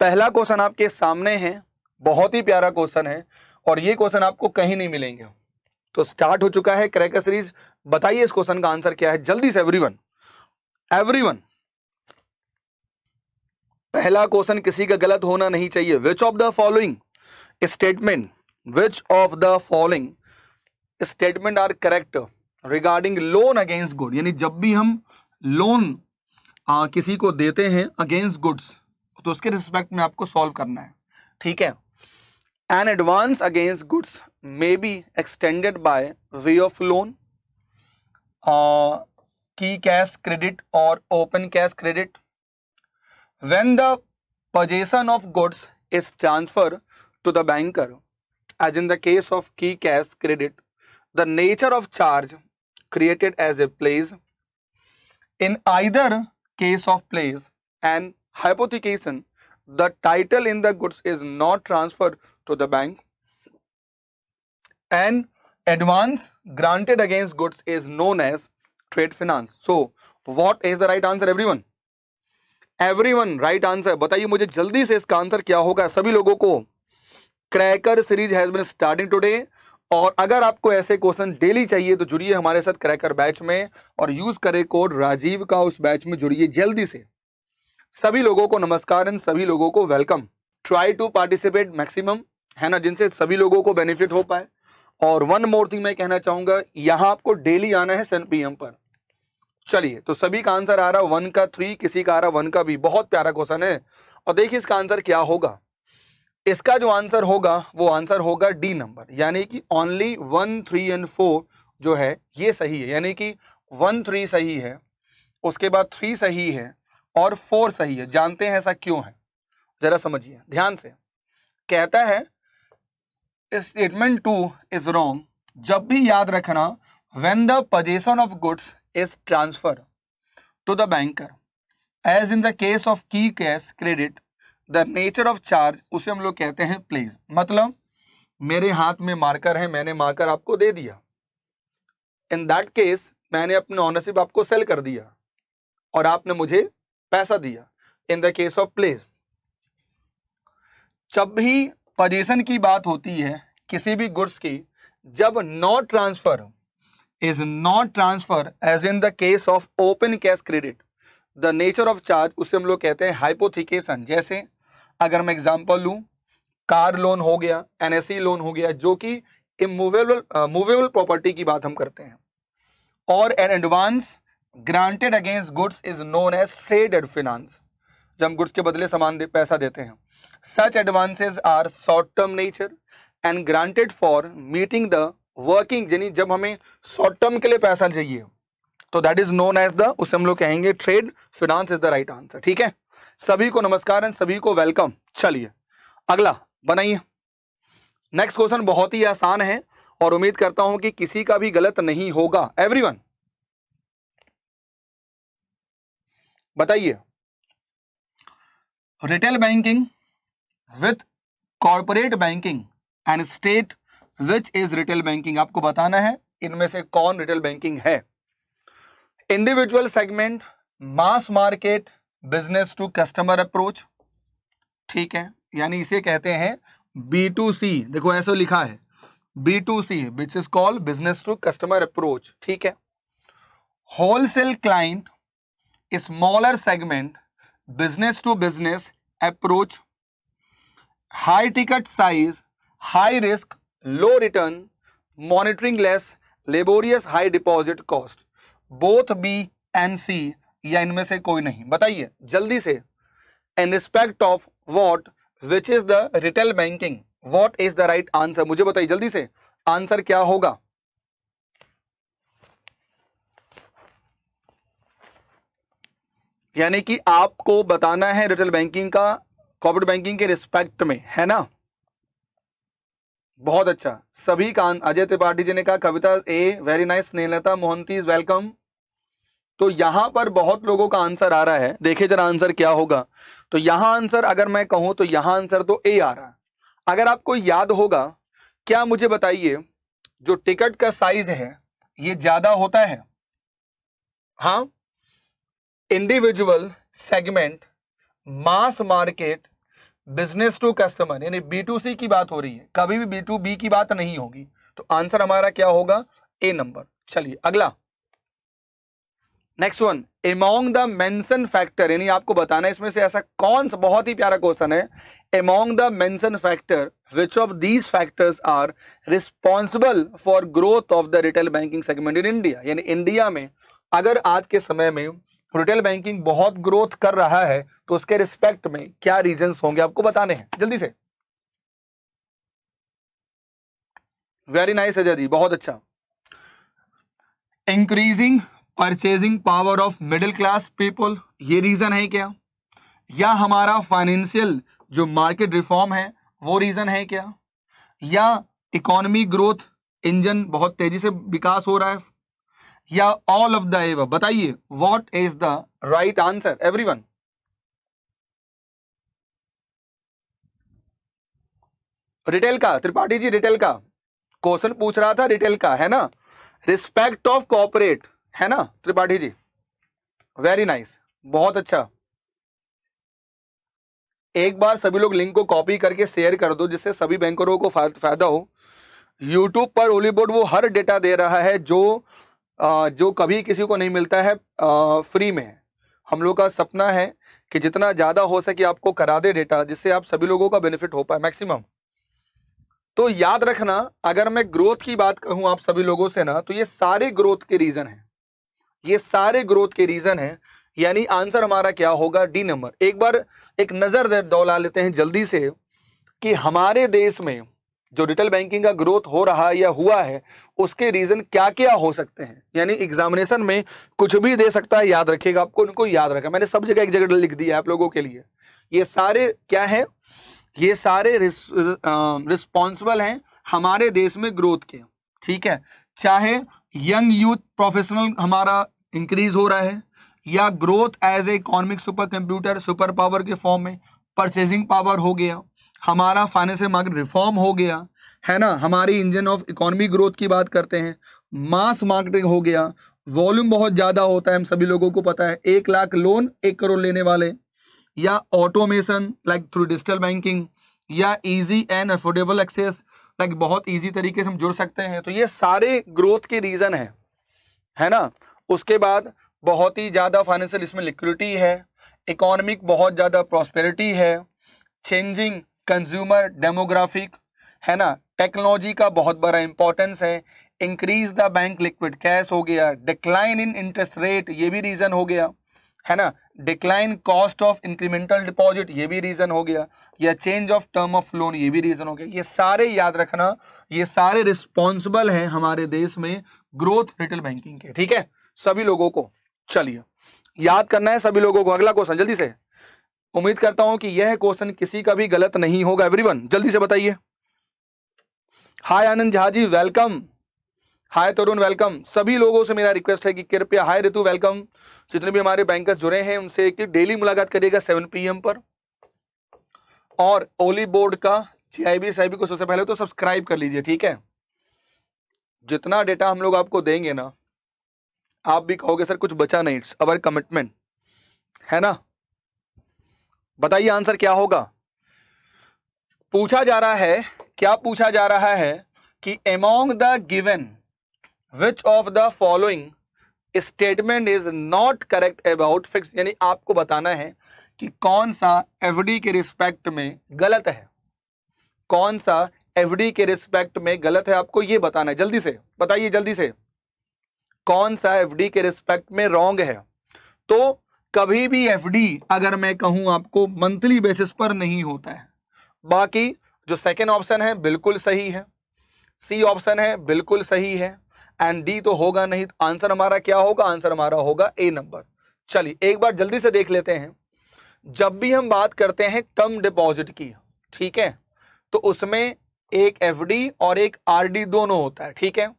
पहला क्वेश्चन आपके सामने है, बहुत ही प्यारा क्वेश्चन है और ये क्वेश्चन आपको कहीं नहीं मिलेंगे। तो स्टार्ट हो चुका है क्रैकर सीरीज। बताइए इस क्वेश्चन का आंसर क्या है जल्दी से एवरीवन। पहला क्वेश्चन किसी का गलत होना नहीं चाहिए। Which of the following statement are correct regarding loan against good. यानी जब भी हम लोन किसी को देते हैं अगेंस्ट गुड्स तो उसके रिस्पेक्ट में आपको सॉल्व करना है, ठीक है। An advance against goods may be extended by way of loan, की कैश क्रेडिट और open cash credit. When the possession of goods is transferred to the banker, as in the case of key cash credit, the nature of charge created as a place. In either case of place and hypothecation, the title in the goods is not transferred to the bank. An advance granted against goods is known as trade finance. So, what is the right answer, everyone? Everyone right answer. बताइए मुझे जल्दी से इसका answer क्या होगा सभी लोगों को। Cracker series has been starting today और अगर आपको ऐसे क्वेश्चन डेली चाहिए तो जुड़िए हमारे साथ क्रैकर बैच में और यूज करें कोड राजीव का, उस बैच में जुड़िए जल्दी से। सभी लोगों को नमस्कार एंड सभी लोगों को welcome. Try to participate maximum, है ना, जिनसे सभी लोगों को बेनिफिट हो पाए। और वन मोर थिंग मैं कहना चाहूंगा, यहां आपको डेली आना है 7 PM पर। चलिए, तो सभी का आंसर आ रहा 1 का 3, किसी का आ रहा 1 का भी। बहुत प्यारा क्वेश्चन है और देखिए इसका आंसर क्या होगा। इसका जो आंसर होगा वो आंसर होगा डी नंबर, यानी कि ओनली 1, 3 एंड 4 जो है ये सही है। यानी कि 1, 3 सही है, उसके बाद 3 सही है और 4 सही है। जानते हैं ऐसा क्यों है, जरा समझिए ध्यान से। कहता है स्टेटमेंट 2 इज रॉन्ग जब भी याद रखना when the possession of goods is transferred to the banker, as in the case of key cash credit, the nature of charge उसे हम लोग कहते हैं प्लेस। मतलब मेरे हाथ में मार्कर है, मैंने मार्कर आपको दे दिया, इन दैट केस मैंने अपने ऑनरशिप आपको सेल कर दिया और आपने मुझे पैसा दिया, in the case of place. जब भी पोजीशन की बात होती है किसी भी गुड्स की, जब not transfer is not transfer as in the case of open cash credit, the nature of charge उसे हम लोग कहते हैं hypothecation। जैसे अगर मैं एग्जांपल लूं, कार लोन हो गया, NSE लोन हो गया, जो कि मूवेबल प्रॉपर्टी की बात हम करते हैं। और an advance granted against goods is known as trade finance, जब हम गुड्स के बदले सामान पैसा देते हैं। Such advances are short term nature and granted for meeting the working, यानी जब हमें शॉर्ट टर्म के लिए पैसा चाहिए तो that is known as the, उसे हम लोग कहेंगे trade finance is the right answer. ठीक है, सभी को नमस्कार एंड सभी को वेलकम। चलिए अगला बनाइए। नेक्स्ट क्वेश्चन बहुत ही आसान है और उम्मीद करता हूं कि किसी का भी गलत नहीं होगा। एवरीवन बताइए, retail banking with corporate banking and state which is retail banking, आपको बताना है इनमें से कौन रिटेल बैंकिंग है। Individual segment, mass market, business to customer approach, ठीक है, यानी इसे कहते हैं B2C। देखो ऐसे लिखा है B2C which is called business to customer approach. ठीक है, wholesale client, smaller segment, business to business approach, high ticket size, high risk, low return, monitoring less, laborious, high deposit cost. Both B and C या इनमें से कोई नहीं। बताइए जल्दी से, in respect of what which is the retail banking, what is the right answer. मुझे बताइए जल्दी से आंसर क्या होगा। यानी कि आपको बताना है रिटेल बैंकिंग का कॉर्पोरेट बैंकिंग के रिस्पेक्ट में, है ना। बहुत अच्छा, सभी का। अजय त्रिपाठी जी ने कहा Kavita A, very nice. Snehalata Mohanty is welcome. तो यहां पर बहुत लोगों का आंसर आ रहा है, देखिए जरा आंसर क्या होगा। तो यहां आंसर अगर मैं कहूं तो यहां आंसर तो ए आ रहा है। अगर आपको याद होगा, क्या मुझे बताइए, जो टिकट का साइज है ये ज्यादा होता है। हाँ, individual segment, mass market, business to customer यानी B2C की बात हो रही है, कभी भी B2B की बात नहीं होगी। तो आंसर हमारा क्या होगा? ए नंबर। चलिए अगला, next one, among the mention factor, यानी आपको बताना है इसमें से ऐसा कौन सा, बहुत ही प्यारा क्वेश्चन है, among the mention factor which of these factors are responsible for growth of the retail banking segment in India. यानी इंडिया में अगर आज के समय में रिटेल बैंकिंग बहुत ग्रोथ कर रहा है तो उसके रिस्पेक्ट में क्या रीजंस होंगे आपको बताने हैं जल्दी से। वेरी नाइस अजय जी, बहुत अच्छा। Increasing purchasing power of middle class people, ये रीजन है क्या? या हमारा फाइनेंशियल जो मार्केट रिफॉर्म है वो रीजन है क्या? या इकोनॉमी ग्रोथ इंजन बहुत तेजी से विकास हो रहा है? या ऑल ऑफ द एबव? बताइए what is the right answer everyone. Retail का, त्रिपाठी जी रिटेल का क्वेश्चन पूछ रहा था, रिटेल का है ना, रिस्पेक्ट ऑफ कॉर्पोरेट है ना त्रिपाठी जी, वेरी नाइस, बहुत अच्छा। एक बार सभी लोग लिंक को कॉपी करके शेयर कर दो जिससे सभी बैंकरों को फायदा हो। यूट्यूब पर ओली बोर्ड वो हर डेटा दे रहा है जो कभी किसी को नहीं मिलता है, फ्री में। हम लोग का सपना है कि जितना ज्यादा हो सके आपको करा दे डेटा, जिससे आप सभी लोगों का बेनिफिट हो पाए मैक्सिमम। तो याद रखना, अगर मैं ग्रोथ की बात कहूं आप सभी लोगों से ना, तो ये सारे ग्रोथ के रीजन है, ये सारे ग्रोथ के रीजन है। यानी आंसर हमारा क्या होगा? D number. एक बार एक नजर दौड़ा लेते हैं जल्दी से कि हमारे देश में जो रिटेल बैंकिंग का ग्रोथ हो रहा है या हुआ है उसके रीजन क्या क्या हो सकते हैं। यानी एग्जामिनेशन में कुछ भी दे सकता है, याद रखिएगा, आपको उनको याद रखा, मैंने सब जगह एक जगह लिख दिया आप लोगों के लिए। ये सारे क्या है? ये सारे रिस्पॉन्सिबल हैं हमारे देश में ग्रोथ के, ठीक है। चाहे यंग यूथ प्रोफेशनल हमारा इंक्रीज हो रहा है, या growth as a economic super computer super power के फॉर्म में परचेजिंग पावर हो गया, हमारा फाइनेंशियल मार्केट रिफॉर्म हो गया, है ना, हमारी इंजन ऑफ इकोनॉमी ग्रोथ की बात करते हैं, मास मार्केटिंग हो गया, वॉल्यूम बहुत ज्यादा होता है, हम सभी लोगों को पता है, 1 लाख लोन 1 करोड़ लेने वाले, या automation like through digital banking, या easy and affordable access like बहुत इजी तरीके से हम जुड़ सकते हैं। तो ये सारे ग्रोथ के रीजन है ना। उसके बाद बहुत ही ज्यादा फाइनेंशियल इसमें लिक्विडिटी है, इकोनॉमिक बहुत ज्यादा प्रॉस्पेरिटी है, चेंजिंग कंज्यूमर डेमोग्राफिक, है ना, टेक्नोलॉजी का बहुत बड़ा इंपॉर्टेंस है, increase the bank liquid cash हो गया, डिक्लाइन इन इंटरेस्ट रेट ये भी रीजन हो गया, है ना, decline cost of incremental deposit ये भी रीजन हो गया, या change of term of loan ये भी रीजन हो गया। ये सारे याद रखना, ये सारे रिस्पॉन्सिबल हैं हमारे देश में ग्रोथ रिटेल बैंकिंग के, ठीक है सभी लोगों को। चलिए याद करना है सभी लोगों को। अगला क्वेश्चन जल्दी से, उम्मीद करता हूं कि यह क्वेश्चन किसी का भी गलत नहीं होगा। एवरीवन जल्दी से बताइए। हाय आनंद झा जी वेलकम, हाय तरुण वेलकम। सभी लोगों से मेरा रिक्वेस्ट है कि कृपया, हाय ऋतु वेलकम, जितने भी हमारे बैंकर्स जुड़े हैं उनसे कि डेली मुलाकात करिएगा 7 PM पर, और ओली बोर्ड का CIB को सबसे पहले तो सब्सक्राइब कर लीजिए, ठीक है। जितना डेटा हम लोग आपको देंगे ना, आप भी कहोगे सर कुछ बचा नहीं, इट्स अवर कमिटमेंट, है ना। बताइए आंसर क्या होगा। पूछा जा रहा है, क्या पूछा जा रहा है कि among the given which of the following statement is not correct about fix, यानी आपको बताना है कि कौन सा FD के रिस्पेक्ट में गलत है, कौन सा FD के रिस्पेक्ट में गलत है, आपको ये बताना है। जल्दी से बताइए, जल्दी से, कौन सा FD के रिस्पेक्ट में रॉन्ग है। तो कभी भी FD अगर मैं कहूं आपको मंथली बेसिस पर नहीं होता है। बाकी जो सेकेंड ऑप्शन है बिल्कुल सही है, C ऑप्शन है बिल्कुल सही है, एंड D तो होगा नहीं। आंसर हमारा क्या होगा? आंसर हमारा होगा A नंबर। चलिए एक बार जल्दी से देख लेते हैं। जब भी हम बात करते हैं टर्म डिपॉजिट की, ठीक है, तो उसमें एक FD और एक RD दोनों होता है, ठीक है।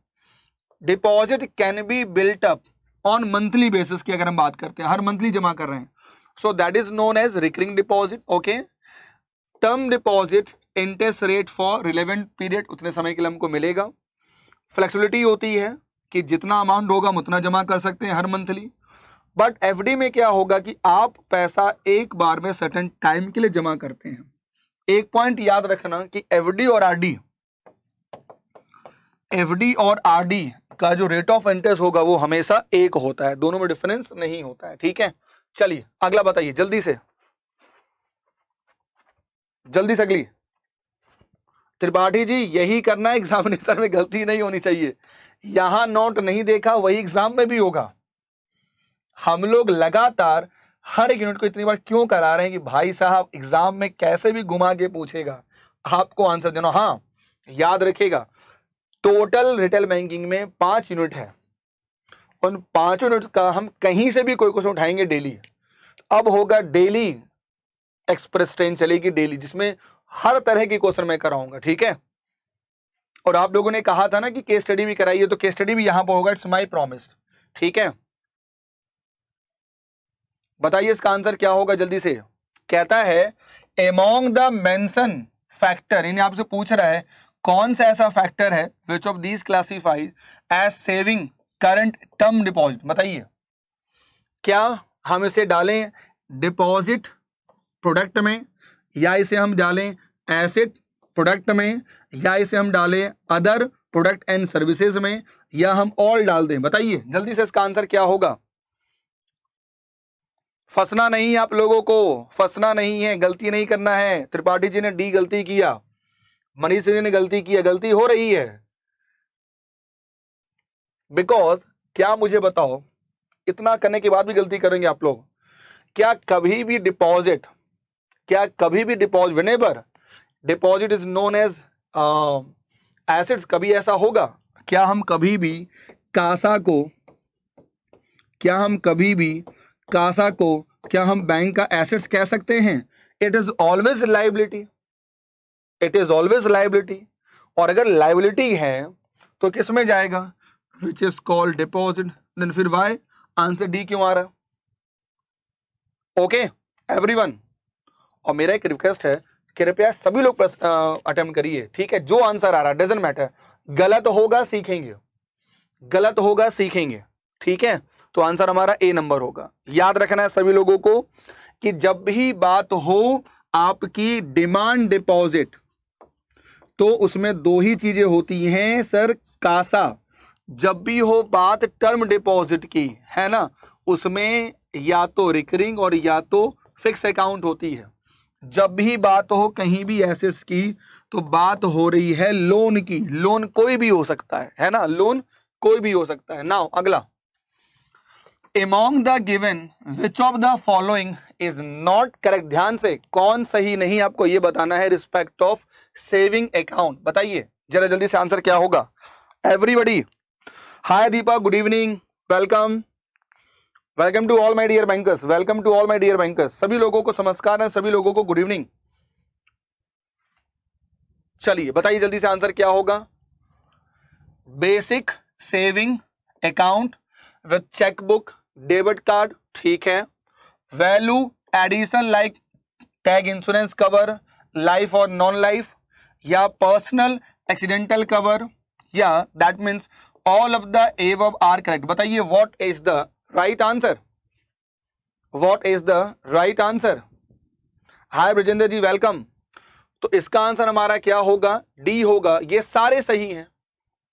Deposit can be built up on monthly basis की अगर हम बात करते हैं, हर मंथली जमा कर रहे हैं, so that is known as recurring deposit, okay. Term deposit interest rate for relevant period, उतने समय के लिए हमको मिलेगा। फ्लेक्सिबिलिटी होती है कि जितना अमाउंट होगा हम उतना जमा कर सकते हैं हर मंथली। बट FD में क्या होगा कि आप पैसा एक बार में सर्टेन टाइम के लिए जमा करते हैं, एक पॉइंट याद रखना कि एफडी और आरडी का जो रेट ऑफ इंटरेस्ट होगा वो हमेशा एक होता है, दोनों में डिफरेंस नहीं होता है। ठीक है, चलिए अगला बताइए जल्दी से अगली। त्रिपाठी जी यही करना है, एग्जामिनेशन में गलती नहीं होनी चाहिए। यहां नोट नहीं देखा वही एग्जाम में भी होगा। हम लोग लगातार हर एक यूनिट को इतनी बार क्यों करा रहे हैं कि भाई साहब एग्जाम में कैसे भी घुमा के पूछेगा, आपको आंसर देना। हाँ याद रखिएगा, टोटल रिटेल बैंकिंग में 5 यूनिट है, उन 5 यूनिट का हम कहीं से भी कोई क्वेश्चन उठाएंगे डेली। अब होगा डेली एक्सप्रेस ट्रेन चलेगी डेली, जिसमें हर तरह की क्वेश्चन मैं कराऊंगा। ठीक है, और आप लोगों ने कहा था ना कि केस स्टडी भी कराइए, तो केस स्टडी भी यहां पर होगा, इट्स माय प्रॉमिस। ठीक है, बताइए इसका आंसर क्या होगा जल्दी से। कहता है अमॉन्ग द मेंशन फैक्टर, इन्हें आपसे पूछ रहा है कौन सा ऐसा फैक्टर है which of these classified as saving current term deposit. बताइए क्या हम इसे डालें डिपॉजिट प्रोडक्ट में, या इसे हम डालें एसेट प्रोडक्ट में, या इसे हम डालें अदर प्रोडक्ट एंड सर्विसेज में, या हम ऑल डाल दें। बताइए जल्दी से इसका आंसर क्या होगा। फंसना नहीं है आप लोगों को, फंसना नहीं है, गलती नहीं करना है। त्रिपाठी जी ने डी गलती किया, मनीष जी ने गलती किया, गलती हो रही है। बिकॉज क्या मुझे बताओ, इतना करने के बाद भी गलती करेंगे आप लोग। क्या कभी भी deposit whenever deposit is known as assets, कभी ऐसा होगा? क्या हम कभी भी कासा को क्या हम बैंक का एसेट्स कह सकते हैं? It is always liability. और अगर लाइबिलिटी है तो किस में जाएगा? Which is called deposit. Then फिर वाई आंसर डी क्यों आ रहा? ओके एवरीवन, और मेरा एक रिक्वेस्ट है, कृपया सभी लोग अटेम्प्ट करिए। ठीक है, जो आंसर आ रहा है डजंट मैटर, गलत होगा सीखेंगे। ठीक है, तो आंसर हमारा ए नंबर होगा। याद रखना है सभी लोगों को कि जब भी बात हो आपकी डिमांड डिपॉजिट, तो उसमें 2 ही चीजें होती हैं सर, कासा। जब भी हो बात टर्म डिपॉजिट की, है ना, उसमें या तो रिकरिंग और या तो फिक्स अकाउंट होती है। जब भी बात हो कहीं भी एसेट्स की, तो बात हो रही है लोन की। लोन कोई भी हो सकता है ना, लोन कोई भी हो सकता है। नाउ अगला, among the given which of the following is not correct। ध्यान से, कौन सही नहीं आपको ये बताना है रिस्पेक्ट ऑफ सेविंग अकाउंट। बताइए जरा जल्दी से आंसर क्या होगा everybody. Hi Deepa, good evening, welcome to all my dear bankers. सभी लोगों को नमस्कार है, सभी लोगों को गुड इवनिंग। चलिए बताइए जल्दी से आंसर क्या होगा। Basic saving account with chequebook, debit card, ठीक है। Value addition like tag insurance cover, life और नॉन लाइफ, या पर्सनल एक्सीडेंटल कवर, या that means all of the above are correct. बताइए what is the right answer. Hi Brajendra ji, welcome. तो इसका answer हमारा क्या होगा? डी होगा। ये सारे सही हैं।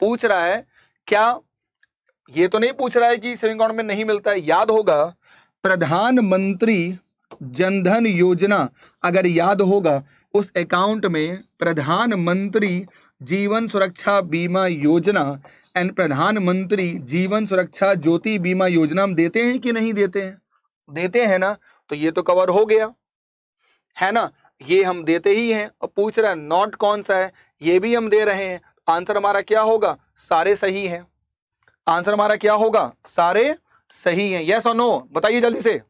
पूछ रहा है क्या, ये तो नहीं पूछ रहा है कि सेविंग अकाउंट में नहीं मिलता है। याद होगा प्रधानमंत्री जनधन योजना, अगर याद होगा उस अकाउंट में प्रधानमंत्री जीवन सुरक्षा बीमा योजना एंड प्रधानमंत्री जीवन सुरक्षा ज्योति बीमा योजना हम देते हैं कि नहीं देते हैं? देते हैं ना, तो ये तो कवर हो गया, है ना, ये हम देते ही हैं। और पूछ रहा है नॉट कौन सा है, ये भी हम दे रहे हैं। आंसर हमारा क्या होगा? सारे सही हैं। आंसर हमारा क्या होगा? सारे सही हैं। यस और नो बताइए जल्दी से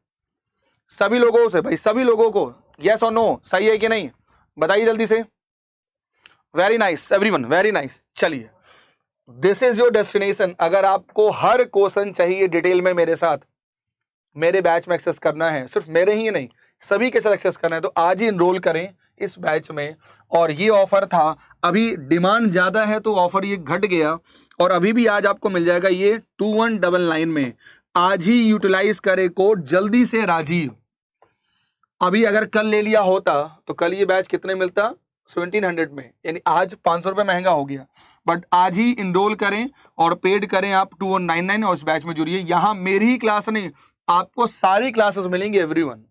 सभी लोगों से, भाई सभी लोगों को यस और नो सही है कि नहीं बताइए जल्दी से। Very nice everyone, very nice. चलिए दिस इज योर डेस्टिनेशन। अगर आपको हर क्वेश्चन चाहिए डिटेल में मेरे साथ, मेरे बैच में एक्सेस करना है, सिर्फ मेरे ही नहीं सभी के साथ एक्सेस करना है, तो आज ही इनरोल करें इस बैच में। और ये ऑफर था, अभी डिमांड ज्यादा है तो ऑफर ये घट गया, और अभी भी आज आपको मिल जाएगा ये 2199 में। आज ही यूटिलाइज करें कोड जल्दी से राजीव, अभी अगर कल ले लिया होता तो कल ये बैच कितने मिलता, 1700 में, यानी आज 500 रुपये महंगा हो गया। बट आज ही इनरोल करें और पेड करें आप 2199 और इस बैच में जुड़िए। यहाँ मेरी ही क्लास नहीं, आपको सारी क्लासेस मिलेंगी एवरीवन,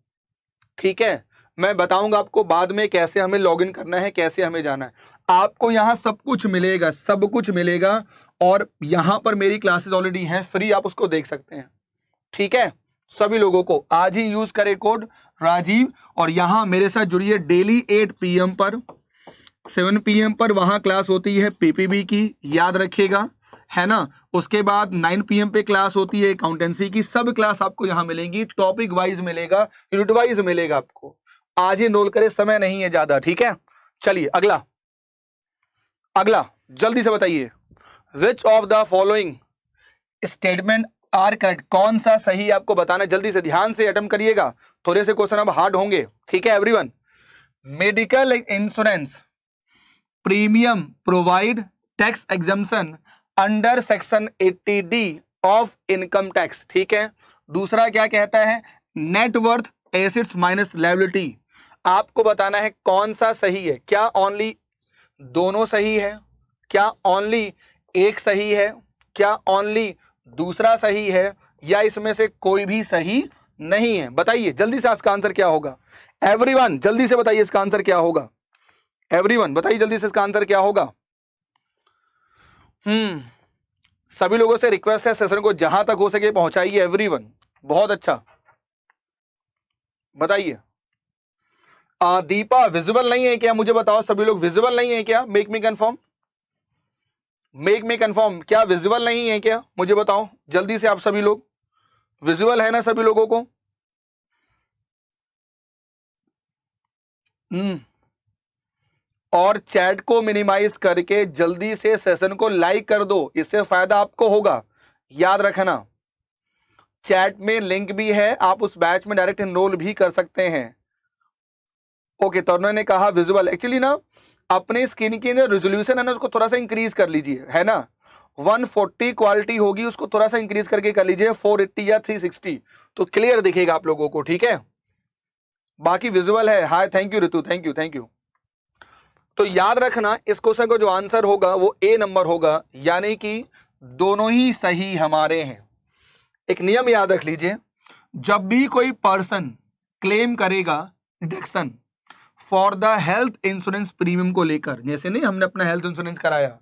ठीक है। मैं बताऊंगा आपको बाद में कैसे हमें लॉगिन करना है, कैसे हमें जाना है। आपको यहाँ सब कुछ मिलेगा, सब कुछ मिलेगा। और यहाँ पर मेरी क्लासेस ऑलरेडी हैं फ्री, आप उसको देख सकते हैं, ठीक है। सभी लोगों को आज ही यूज करें कोड राजीव, और यहाँ मेरे साथ जुड़िए डेली 8 PM पर, 7 PM पर वहां क्लास होती है पीपीबी की, याद रखिएगा, है ना। उसके बाद 9 PM पे क्लास होती है अकाउंटेंसी की। सब क्लास आपको यहाँ मिलेंगी, टॉपिक वाइज मिलेगा, यूनिट वाइज मिलेगा आपको। आज ही एनरोल करें, समय नहीं है ज्यादा, ठीक है। चलिए अगला, अगला जल्दी से बताइए, which of the following statement are correct, कौन सा सही आपको बताना है। जल्दी से ध्यान से अटेम्प्ट करिएगा, थोड़े से क्वेश्चन अब हार्ड होंगे, ठीक है everyone. Medical insurance premium provide tax exemption under section 80D of income tax, ठीक है। दूसरा क्या कहता है, नेटवर्थ एसेट्स माइनस लायबिलिटी। आपको बताना है कौन सा सही है, क्या ओनली दोनों सही है, क्या ओनली एक सही है, क्या ओनली दूसरा सही है, या इसमें से कोई भी सही नहीं है। बताइए जल्दी से इसका आंसर क्या होगा एवरीवन, जल्दी से बताइए इसका आंसर क्या होगा एवरीवन, बताइए जल्दी से इसका आंसर क्या होगा। सभी लोगों से रिक्वेस्ट है सेशन को जहां तक हो सके पहुंचाइए एवरीवन, बहुत अच्छा। बताइए दीपा विजिबल नहीं है क्या, मुझे बताओ सभी लोग विजिबल नहीं है क्या, make me confirm, make me confirm, क्या विजिबल नहीं है क्या, मुझे बताओ जल्दी से। आप सभी लोग विजिबल है ना सभी लोगों को। और चैट को मिनिमाइज करके जल्दी से सेशन को लाइक कर दो, इससे फायदा आपको होगा, याद रखना। चैट में लिंक भी है, आप उस बैच में डायरेक्ट एनरोल भी कर सकते हैं। ओके, तो उन्होंने कहा विजुअल, एक्चुअली ना अपने स्क्रीन की जो रेजोल्यूशन है ना उसको थोड़ा सा इंक्रीज कर लीजिए, है ना। 140 क्वालिटी होगी, उसको थोड़ा सा इंक्रीज करके कर लीजिए 480 या 360, तो क्लियर दिखेगा आप लोगों को, ठीक है। बाकी विजुअल है। Hi, thank you Ritu, thank you thank you. तो याद रखना इस क्वेश्चन का जो आंसर होगा वो ए नंबर होगा, यानी कि दोनों ही सही हमारे हैं। एक नियम याद रख लीजिए, जब भी कोई पर्सन क्लेम करेगा deduction for the health insurance premium को लेकर, जैसे नहीं हमने अपना हेल्थ इंश्योरेंस कराया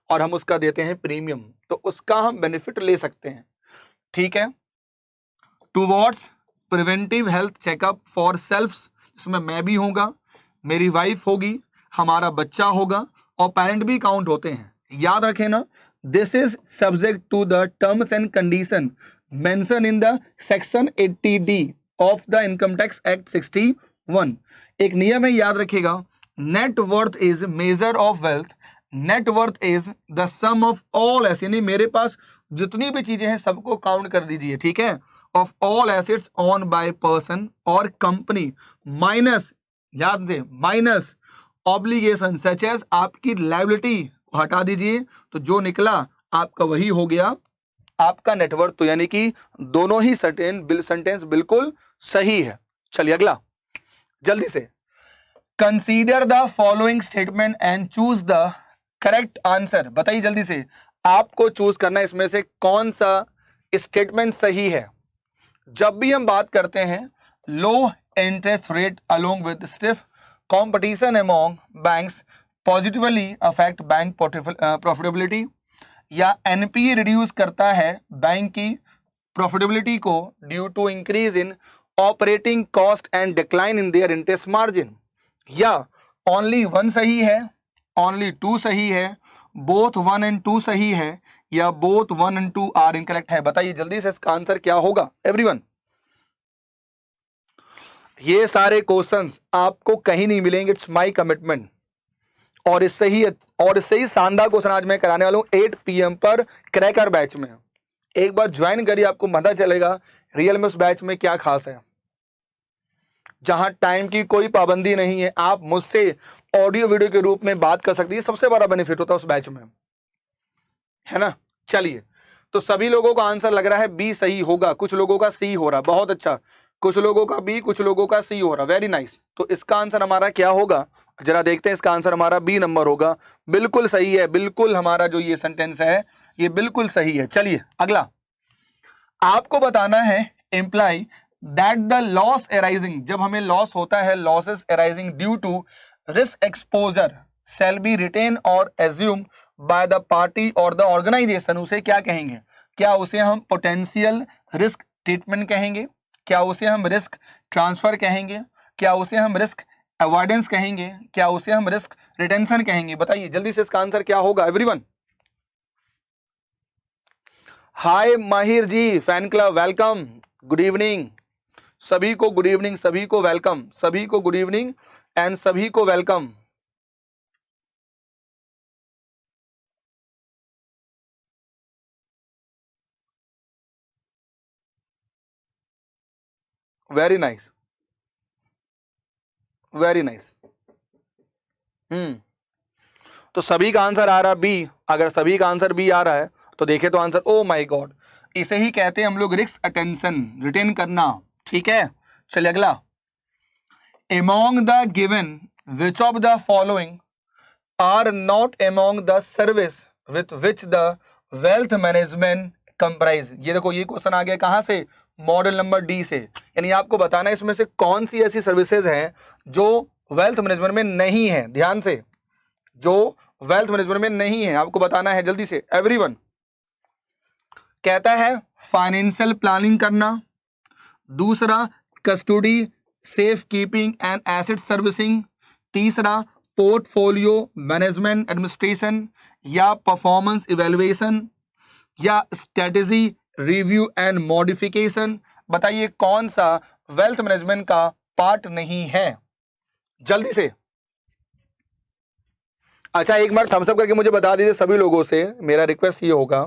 और हम उसका देते हैं प्रीमियम, तो उसका हम बेनिफिट ले सकते हैं, ठीक है। Towards preventive health checkup for self, इसमें मैं भी होगा, मेरी वाइफ होगी, हमारा बच्चा होगा, और पेरेंट भी काउंट होते हैं, याद रखें ना। This is subject to the terms and condition mention in the section 80D of the income tax act 61। एक नियम है, याद रखिएगा, net worth is measure of wealth, net worth is the sum of all assets, यानी मेरे पास जितनी भी चीजें हैं सबको काउंट कर दीजिए, ठीक है, of all assets own by person और कंपनी माइनस, याद दे, माइनस ऑब्लिगेशन सच एज, आपकी लायबिलिटी हटा दीजिए, तो जो निकला आपका वही हो गया आपका नेटवर्थ। तो यानी कि दोनों ही सेंटेंस बिल्कुल सही है। चलिए अगला जल्दी से, consider the following statement and choose the correct answer. बताइए जल्दी से, आपको चूज करना है इसमें से कौन सा स्टेटमेंट सही है। जब भी हम बात करते हैं low interest rate along with stiff competition among banks positively affect bank profitability, या एनपीए रिड्यूस करता है बैंक की प्रॉफिटेबिलिटी को due to increase in operating cost and decline in their interest margin, या ओनली 1 सही है, ओनली 2 सही है, बोथ 1 and 2 सही है, या बोथ 1 and 2 आर इनकरेक्ट है। बताइए जल्दी से इसका आंसर क्या होगा एवरीवन। ये सारे क्वेश्चंस आपको कहीं नहीं मिलेंगे, इट्स माय कमिटमेंट। और इससे ही शानदार क्वेश्चन आज मैं कराने वाला हूं 8 PM पर क्रैकर बैच में। एक बार ज्वाइन करिए, आपको पता चलेगा रियल में उस बैच में क्या खास है, जहां टाइम की कोई पाबंदी नहीं है, आप मुझसे ऑडियो वीडियो के रूप में बात कर सकती है, सबसे बड़ा बेनिफिट होता है उस बैच में, है ना। चलिए, तो सभी लोगों का आंसर लग रहा है बी सही होगा, कुछ लोगों का सी हो रहा, बहुत अच्छा। कुछ लोगों का बी, कुछ लोगों का सी हो रहा, वेरी नाइस। तो इसका आंसर हमारा क्या होगा, जरा देखते हैं। इसका आंसर हमारा बी नंबर होगा। बिल्कुल सही है, बिल्कुल हमारा जो ये सेंटेंस है ये बिल्कुल सही है। चलिए अगला, आपको बताना है imply that the loss arising, जब हमें लॉस होता है, losses arising due to risk exposure shall be retain और एज्यूम बाय द पार्टी और द ऑर्गेनाइजेशन, उसे क्या कहेंगे? क्या उसे हम पोटेंशियल रिस्क ट्रीटमेंट कहेंगे? क्या उसे हम रिस्क ट्रांसफर कहेंगे? क्या उसे हम रिस्क अवॉइडेंस कहेंगे? क्या उसे हम रिस्क रिटेंशन कहेंगे? बताइए जल्दी से, इसका आंसर क्या होगा everyone? Hi Mahir ji, fan club, welcome, good evening सभी को, गुड इवनिंग सभी को, वेलकम सभी को, गुड इवनिंग एंड सभी को welcome. Very nice, very nice. तो सभी का आंसर आ रहा है बी। अगर सभी का आंसर बी आ रहा है तो देखे तो आंसर, ओ माय गॉड, इसे ही कहते हैं हम लोग रिस्क अटेंशन, रिटेन करना। ठीक है, चलिए अगला, among the given which of the following are not among the service with which the wealth management comprise। ये देखो, ये क्वेश्चन आ गया कहां से, मॉडल नंबर डी से। यानी आपको बताना है इसमें से कौन सी ऐसी सर्विसेज हैं जो वेल्थ मैनेजमेंट में नहीं है। ध्यान से, जो वेल्थ मैनेजमेंट में नहीं है आपको बताना है जल्दी से एवरीवन। कहता है फाइनेंशियल प्लानिंग करना, दूसरा custody safe keeping and asset servicing, तीसरा पोर्टफोलियो मैनेजमेंट एडमिनिस्ट्रेशन या परफॉर्मेंस इवैल्यूएशन, या स्ट्रेटेजी रिव्यू एंड मॉडिफिकेशन। बताइए कौन सा वेल्थ मैनेजमेंट का पार्ट नहीं है, जल्दी से। अच्छा, एक बार थम्स अप करके मुझे बता दीजिए सभी लोगों से, मेरा रिक्वेस्ट ये होगा,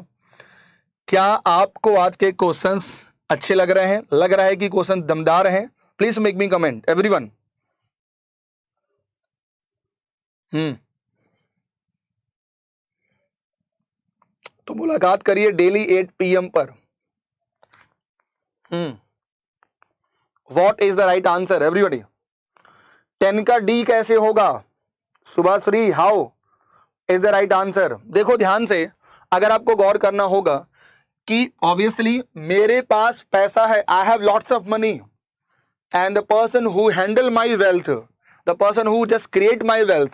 क्या आपको आज के क्वेश्चंस अच्छे लग रहे हैं? लग रहा है कि क्वेश्चन दमदार हैं? Please make me comment everyone. तो मुलाकात करिए डेली 8 PM पर। What is the right answer everybody? 10 का डी कैसे होगा? Subhashree, how is the right answer? देखो ध्यान से, अगर आपको गौर करना होगा कि ऑब्वियसली मेरे पास पैसा है, I have lots of money, and the person who handle my wealth, the person who just create my wealth,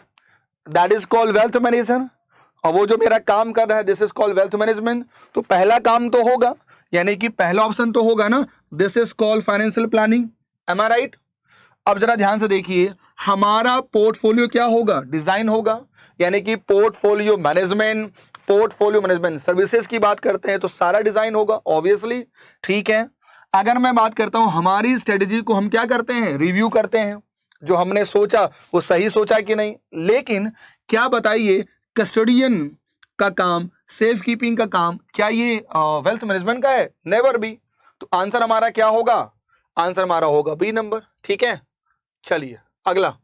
that is called wealth management. और वो जो मेरा काम कर रहा है, this is called wealth management. तो पहला काम तो होगा, यानी कि पहला ऑप्शन तो होगा ना, this is called financial planning. Am I right? अब जरा ध्यान से देखिए, हमारा पोर्टफोलियो क्या होगा, डिजाइन होगा, यानी कि portfolio management, portfolio management services की बात करते हैं तो सारा डिजाइन होगा ऑब्वियसली। ठीक है, अगर मैं बात करता हूं हमारी स्ट्रेटेजी को हम क्या करते हैं, रिव्यू करते हैं, जो हमने सोचा वो सही सोचा कि नहीं। लेकिन क्या बताइए, कस्टोडियन का काम, सेफ कीपिंग का काम, क्या ये वेल्थ मैनेजमेंट का है? Never be. तो आंसर हमारा क्या होगा? आंसर हमारा होगा बी नंबर। ठीक है, चलिए अगला,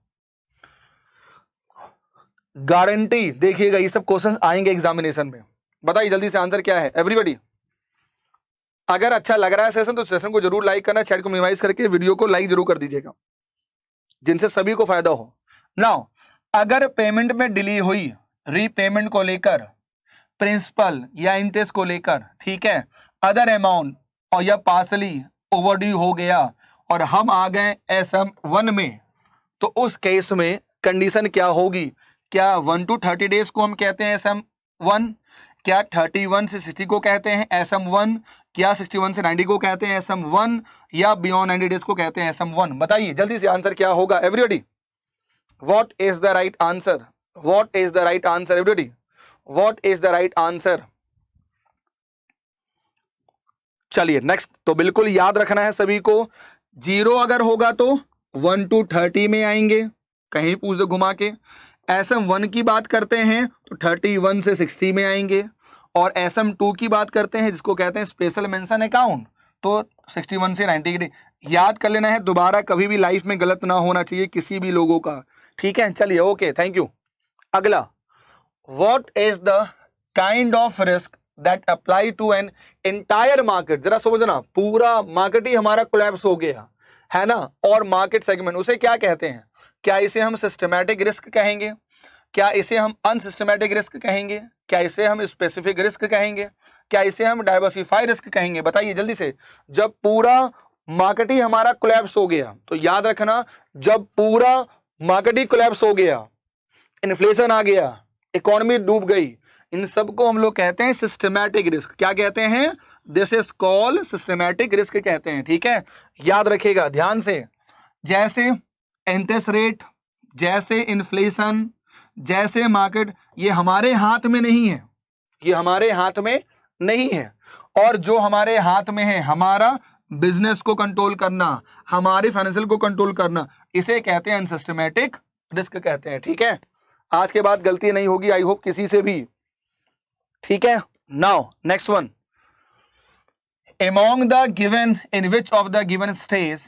गारंटी। देखिएगा ये सब क्वेश्चंस आएंगे एग्जामिनेशन में। बताइए जल्दी से आंसर क्या है एवरीबॉडी? अगर अच्छा लग रहा है सेशन तो सेशन को जरूर लाइक करना, चैट को मिनिमाइज करके वीडियो को लाइक जरूर कर दीजिएगा, जिनसे सभी को फायदा हो। नाउ, अगर पेमेंट में डिले हुई, रीपेमेंट को लेकर, प्रिंसिपल या इंटरेस्ट को लेकर, ठीक है, अदर अमाउंट और या पार्सली ओवरड्यू हो गया और हम आ गए SM1 में, तो उस केस में कंडीशन क्या होगी? क्या 1 to 30 डेज को हम कहते हैं SM1? क्या 31 से 60 को कहते हैं SM1? क्या 61 से 90 को कहते हैं SM1? या बियॉन्ड 90 डेज को कहते हैं SM1? बताइए जल्दी से आंसर क्या होगा everybody? What is the right answer? What is the right answer everybody? What is the right answer? चलिए नेक्स्ट, तो बिल्कुल याद रखना है सभी को, 0 अगर होगा तो 1 to 30 में आएंगे, कहीं पूछ दो घुमा के। SM1 की बात करते हैं तो 31 से 60 में आएंगे, और SM2 की बात करते हैं जिसको कहते हैं स्पेशल मेंशन अकाउंट, तो 61 से 90 याद कर लेना है, दोबारा कभी भी लाइफ में गलत ना होना चाहिए किसी भी लोगों का। ठीक है, चलिए ओके, थैंक यू। अगला, what is the kind of risk that apply to an entire market? जरा समझना, पूरा मार्केट ही हमारा कोलैप्स हो गया, है ना, और मार्केट सेगमेंट, उसे क्या कहते हैं? क्या इसे हम सिस्टमैटिक रिस्क कहेंगे? क्या इसे हम अनसिस्टमैटिक रिस्क कहेंगे? क्या इसे हम स्पेसिफिक रिस्क कहेंगे? क्या इसे हम डाइवर्सिफाई रिस्क कहेंगे? बताइए जल्दी से। जब पूरा मार्केट ही हमारा कोलैप्स हो गया, तो याद रखना, जब पूरा मार्केट ही कोलैप्स हो गया, इन्फ्लेशन आ गया, इकोनॉमी डूब गई, इन सबको हम लोग कहते हैं सिस्टमैटिक रिस्क। क्या कहते हैं? This is called systematic risk कहते हैं। ठीक है, याद रखिएगा ध्यान से। जैसे इंटरेस्ट रेट, जैसे इन्फ्लेशन, जैसे मार्केट, ये हमारे हाथ में नहीं है, ये हमारे हाथ में नहीं है। और जो हमारे हाथ में है, हमारा बिजनेस को कंट्रोल करना, हमारे फाइनेंशियल को कंट्रोल करना, इसे कहते हैं अनसिस्टमैटिक रिस्क कहते हैं। ठीक है, आज के बाद गलती नहीं होगी, आई होप किसी से भी। ठीक है, now next one, among the given, in which of the given stage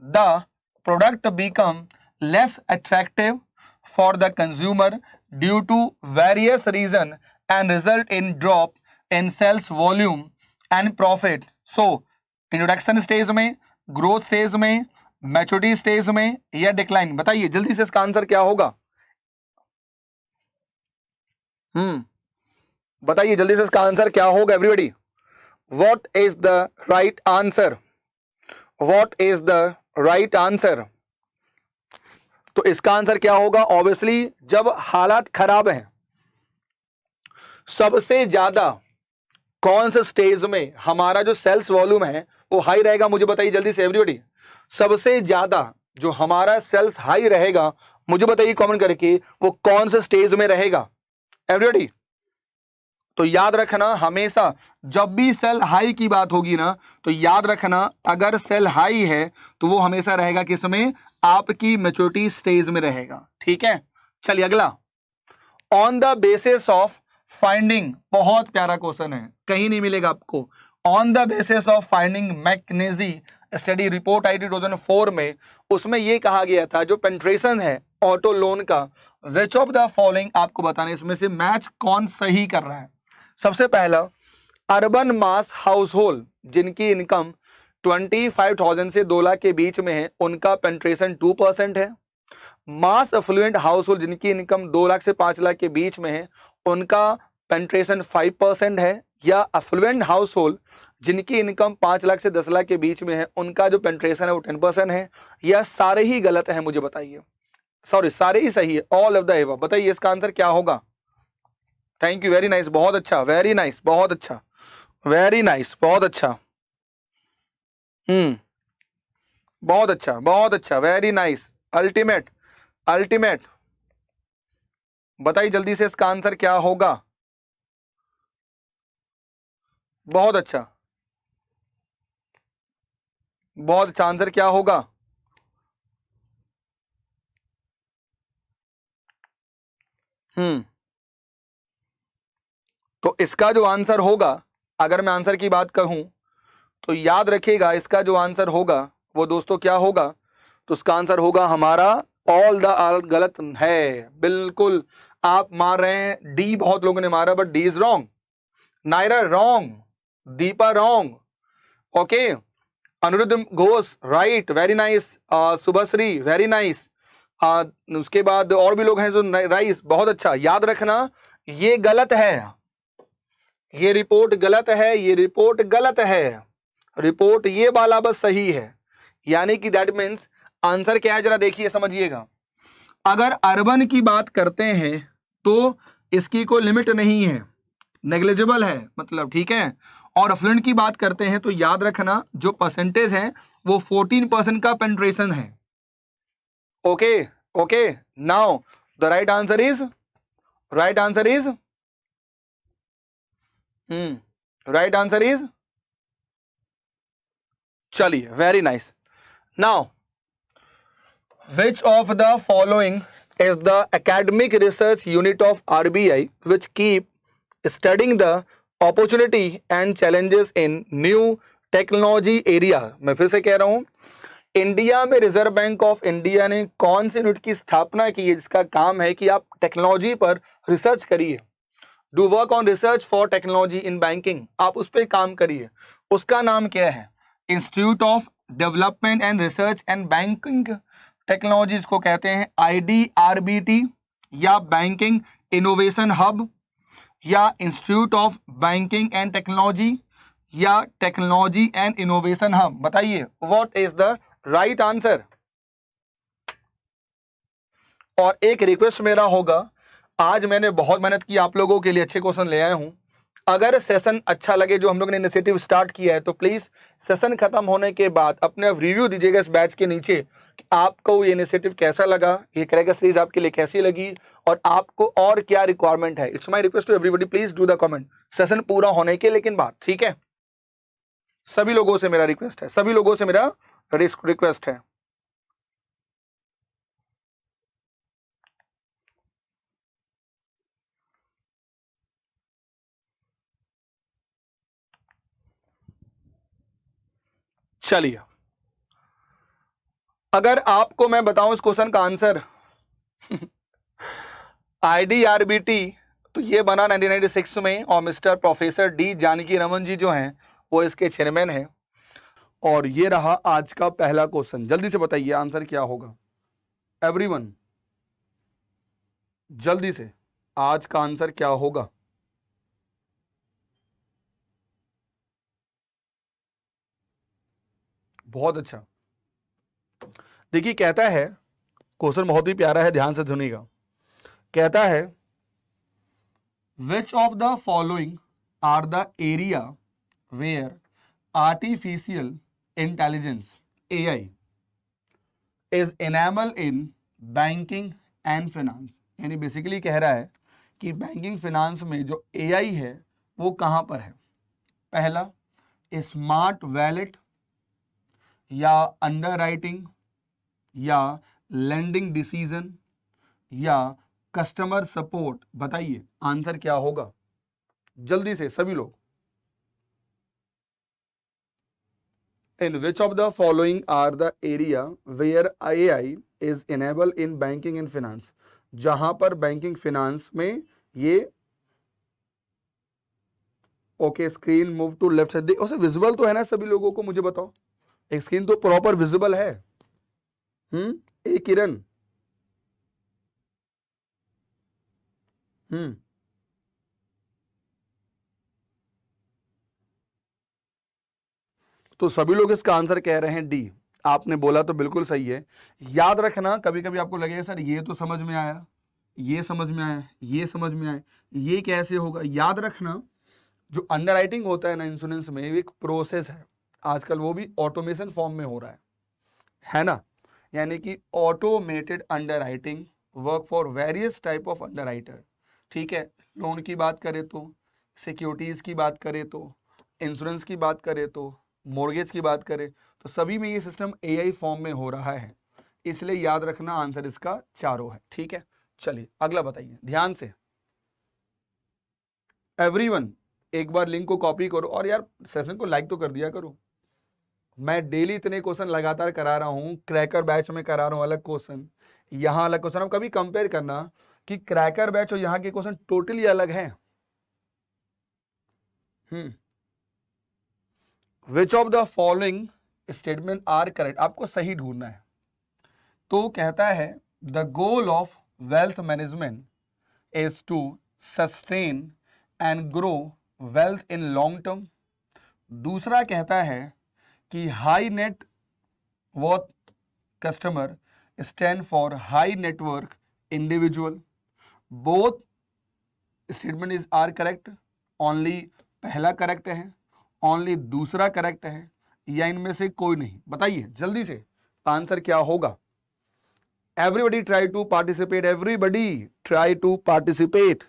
the product become less attractive for the consumer due to various reason and result in drop in sales volume and profit? So introduction stage में, growth stage में, maturity stage में, या decline? बताइए जल्दी से इसका answer क्या होगा। बताइए जल्दी से इसका आंसर क्या होगा everybody. What is the right answer? What is the right answer? तो इसका आंसर क्या होगा? ऑब्वियसली जब हालात खराब हैं, सबसे ज्यादा कौन से स्टेज में हमारा जो सेल्स वॉल्यूम है वो हाई रहेगा? मुझे बताइए जल्दी से एवरीबॉडी। सबसे ज्यादा जो हमारा सेल्स हाई रहेगा, मुझे बताइए कमेंट करके, वो कौन से स्टेज में रहेगा एवरीबॉडी? तो याद रखना, हमेशा जब भी सेल हाई की बात होगी ना, तो याद रखना, अगर सेल हाई है तो वो हमेशा रहेगा किसमें? आपकी मैच्योरिटी स्टेज में रहेगा। ठीक है, चलिए अगला, on the basis of finding, बहुत प्यारा क्वेश्चन है, कहीं नहीं मिलेगा आपको। On the basis of finding McKinsey study report आई थी 2004 में, उसमें ये कहा गया था जो पेनिट्रेशन है ऑटो लोन का, विच ऑफ द फॉलोइंग, आपको बताना इसमें से मैच कौन सही कर रहा है। सबसे पहला, अर्बन मास हाउस होल्ड जिनकी इनकम 25,000 से 2 लाख के बीच में है, उनका पेनिट्रेशन 2% है। मास अफ्लुएंट हाउस होल्ड जिनकी इनकम 2 लाख से 5 लाख के बीच में है, उनका पेनिट्रेशन 5% है। या अफ्लुएंट हाउस होल्ड जिनकी इनकम 5 लाख से 10 लाख के बीच में है, उनका जो पेनिट्रेशन है वो 10% है। या सारे ही गलत है? मुझे बताइए, सॉरी सारे ही सही है, ऑल ऑफ द एबव। बताइए इसका आंसर क्या होगा। थैंक यू, वेरी नाइस, बहुत अच्छा, वेरी नाइस, बहुत अच्छा, वेरी नाइस, बहुत अच्छा, बहुत अच्छा, बहुत अच्छा, वेरी नाइस, अल्टीमेट, अल्टीमेट। बताइए जल्दी से इसका आंसर क्या होगा। बहुत अच्छा, बहुत अच्छा, आंसर क्या होगा? तो इसका जो आंसर होगा, अगर मैं आंसर की बात कहूं, तो याद रखिएगा इसका जो आंसर होगा वो दोस्तों क्या होगा? तो उसका आंसर होगा हमारा ऑल द आल गलत है, बिल्कुल। आप मार रहे हैं डी, बहुत लोगों ने मारा, but D is wrong. Naira wrong, Deepa wrong, okay, Anuruddh Ghosh right, very nice, Shubhashree very nice, उसके बाद और भी लोग हैं जो राइस, बहुत अच्छा। याद रखना, ये गलत है, ये रिपोर्ट गलत है, ये रिपोर्ट गलत है, रिपोर्ट ये वाला बस सही है। यानी कि दैट मीन्स आंसर क्या है, जरा देखिए समझिएगा। अगर अर्बन की बात करते हैं तो इसकी कोई लिमिट नहीं है, नेग्लिजिबल है मतलब, ठीक है। और अफ्लुएंट की बात करते हैं तो याद रखना जो परसेंटेज है वो 14% का पेनिट्रेशन है। Okay okay, now the right answer is, right answer is, right answer is, चलिए very nice. Now which of the following is the academic research unit of RBI which keep studying the opportunity and challenges in new technology area? मैं फिर से कह रहा हूं, India में reserve bank of India ने कौन सी यूनिट की स्थापना की है जिसका काम है कि आप टेक्नोलॉजी पर रिसर्च करिए, do work on research for technology in banking, आप उस पर काम करिए। उसका नाम क्या है? Institute of development and research and banking technology इसको कहते हैं IDRBT, या बैंकिंग इनोवेशन हब, या institute of banking and technology, या टेक्नोलॉजी एंड इनोवेशन हब। बताइए what is the right answer. और एक रिक्वेस्ट मेरा होगा, आज मैंने बहुत मेहनत की आप लोगों के लिए, अच्छे क्वेश्चन ले आया हूं। अगर सेशन अच्छा लगे जो हम लोग ने इनिशिएटिव स्टार्ट किया है, तो प्लीज सेशन खत्म होने के बाद अपने रिव्यू दीजिएगा इस बैच के नीचे कि आपको ये इनिशिएटिव कैसा लगा, ये क्रैकर सीरीज आपके लिए कैसी लगी, और आपको और क्या रिक्वायरमेंट है। It's my request to everybody, please do the comment session पूरा होने के लेकिन बाद, ठीक है। सभी लोगों से मेरा रिक्वेस्ट है, सभी लोगों से मेरा रिक्वेस्ट है। चलिए, अगर आपको मैं बताऊं इस क्वेश्चन का आंसर IDRBT, तो ये बना 1996 में, और Mister professor D Janaki Raman ji जो हैं वो इसके चेयरमैन हैं। और ये रहा आज का पहला क्वेश्चन। जल्दी से बताइए आंसर क्या होगा एवरीवन, जल्दी से आज का आंसर क्या होगा। बहुत अच्छा। देखिए कहता है, क्वेश्चन बहुत ही प्यारा है, ध्यान से सुनिएगा। कहता है which of the following are the area where artificial intelligence AI is enable in banking and finance. यानी बेसिकली कह रहा है कि बैंकिंग फाइनेंस में जो AI है वो कहां पर है। पहला स्मार्ट वैलेट, या अंडरराइटिंग, या लेंडिंग डिसीजन, या कस्टमर सपोर्ट। बताइए आंसर क्या होगा जल्दी से सभी लोग। In which of the following are the area where AI is enable in banking and finance, जहां पर बैंकिंग फाइनेंस में ये okay. Screen move to left side, देखो विजिबल तो है ना सभी लोगों को, मुझे बताओ एक स्क्रीन तो प्रॉपर विजिबल है। ए किरण, तो सभी लोग इसका आंसर कह रहे हैं डी। आपने बोला तो बिल्कुल सही है। याद रखना, कभी कभी आपको लगेगा सर ये तो समझ में आया, ये समझ में आया, ये समझ में आया, ये कैसे होगा। याद रखना जो अंडरराइटिंग होता है ना इंश्योरेंस में, एक प्रोसेस है, आजकल वो भी ऑटोमेशन फॉर्म में हो रहा है ना। यानी कि automated underwriting work for various type of underwriter, ठीक है। लोन की बात करें तो, सिक्योरिटीज की बात करें तो, इंश्योरेंस की बात करें तो, मॉर्गेज की बात करें तो, सभी में ये सिस्टम AI फॉर्म में हो रहा है। इसलिए याद रखना आंसर इसका चारों है, ठीक है। चलिए अगला बताइए ध्यान से एवरीवन, एक बार लिंक को कॉपी करो, और यार सेशन को लाइक तो कर दिया करो। मैं डेली इतने क्वेश्चन लगातार करा रहा हूं, क्रैकर बैच में करा रहा हूं अलग क्वेश्चन, यहां अलग क्वेश्चन। अब कभी कंपेयर करना कि क्रैकर बैच और यहां के क्वेश्चन टोटली अलग हैं। Which of the following statement are correct, आपको सही ढूंढना है। तो कहता है the goal of wealth management is to sustain and grow wealth in long term. दूसरा कहता है कि high net worth customer stand for high network individual. Both statement is are correct, only पहला करेक्ट है, ओनली दूसरा correct है, या इनमें से कोई नहीं। बताइए जल्दी से आंसर क्या होगा। Everybody try to participate, everybody try to participate.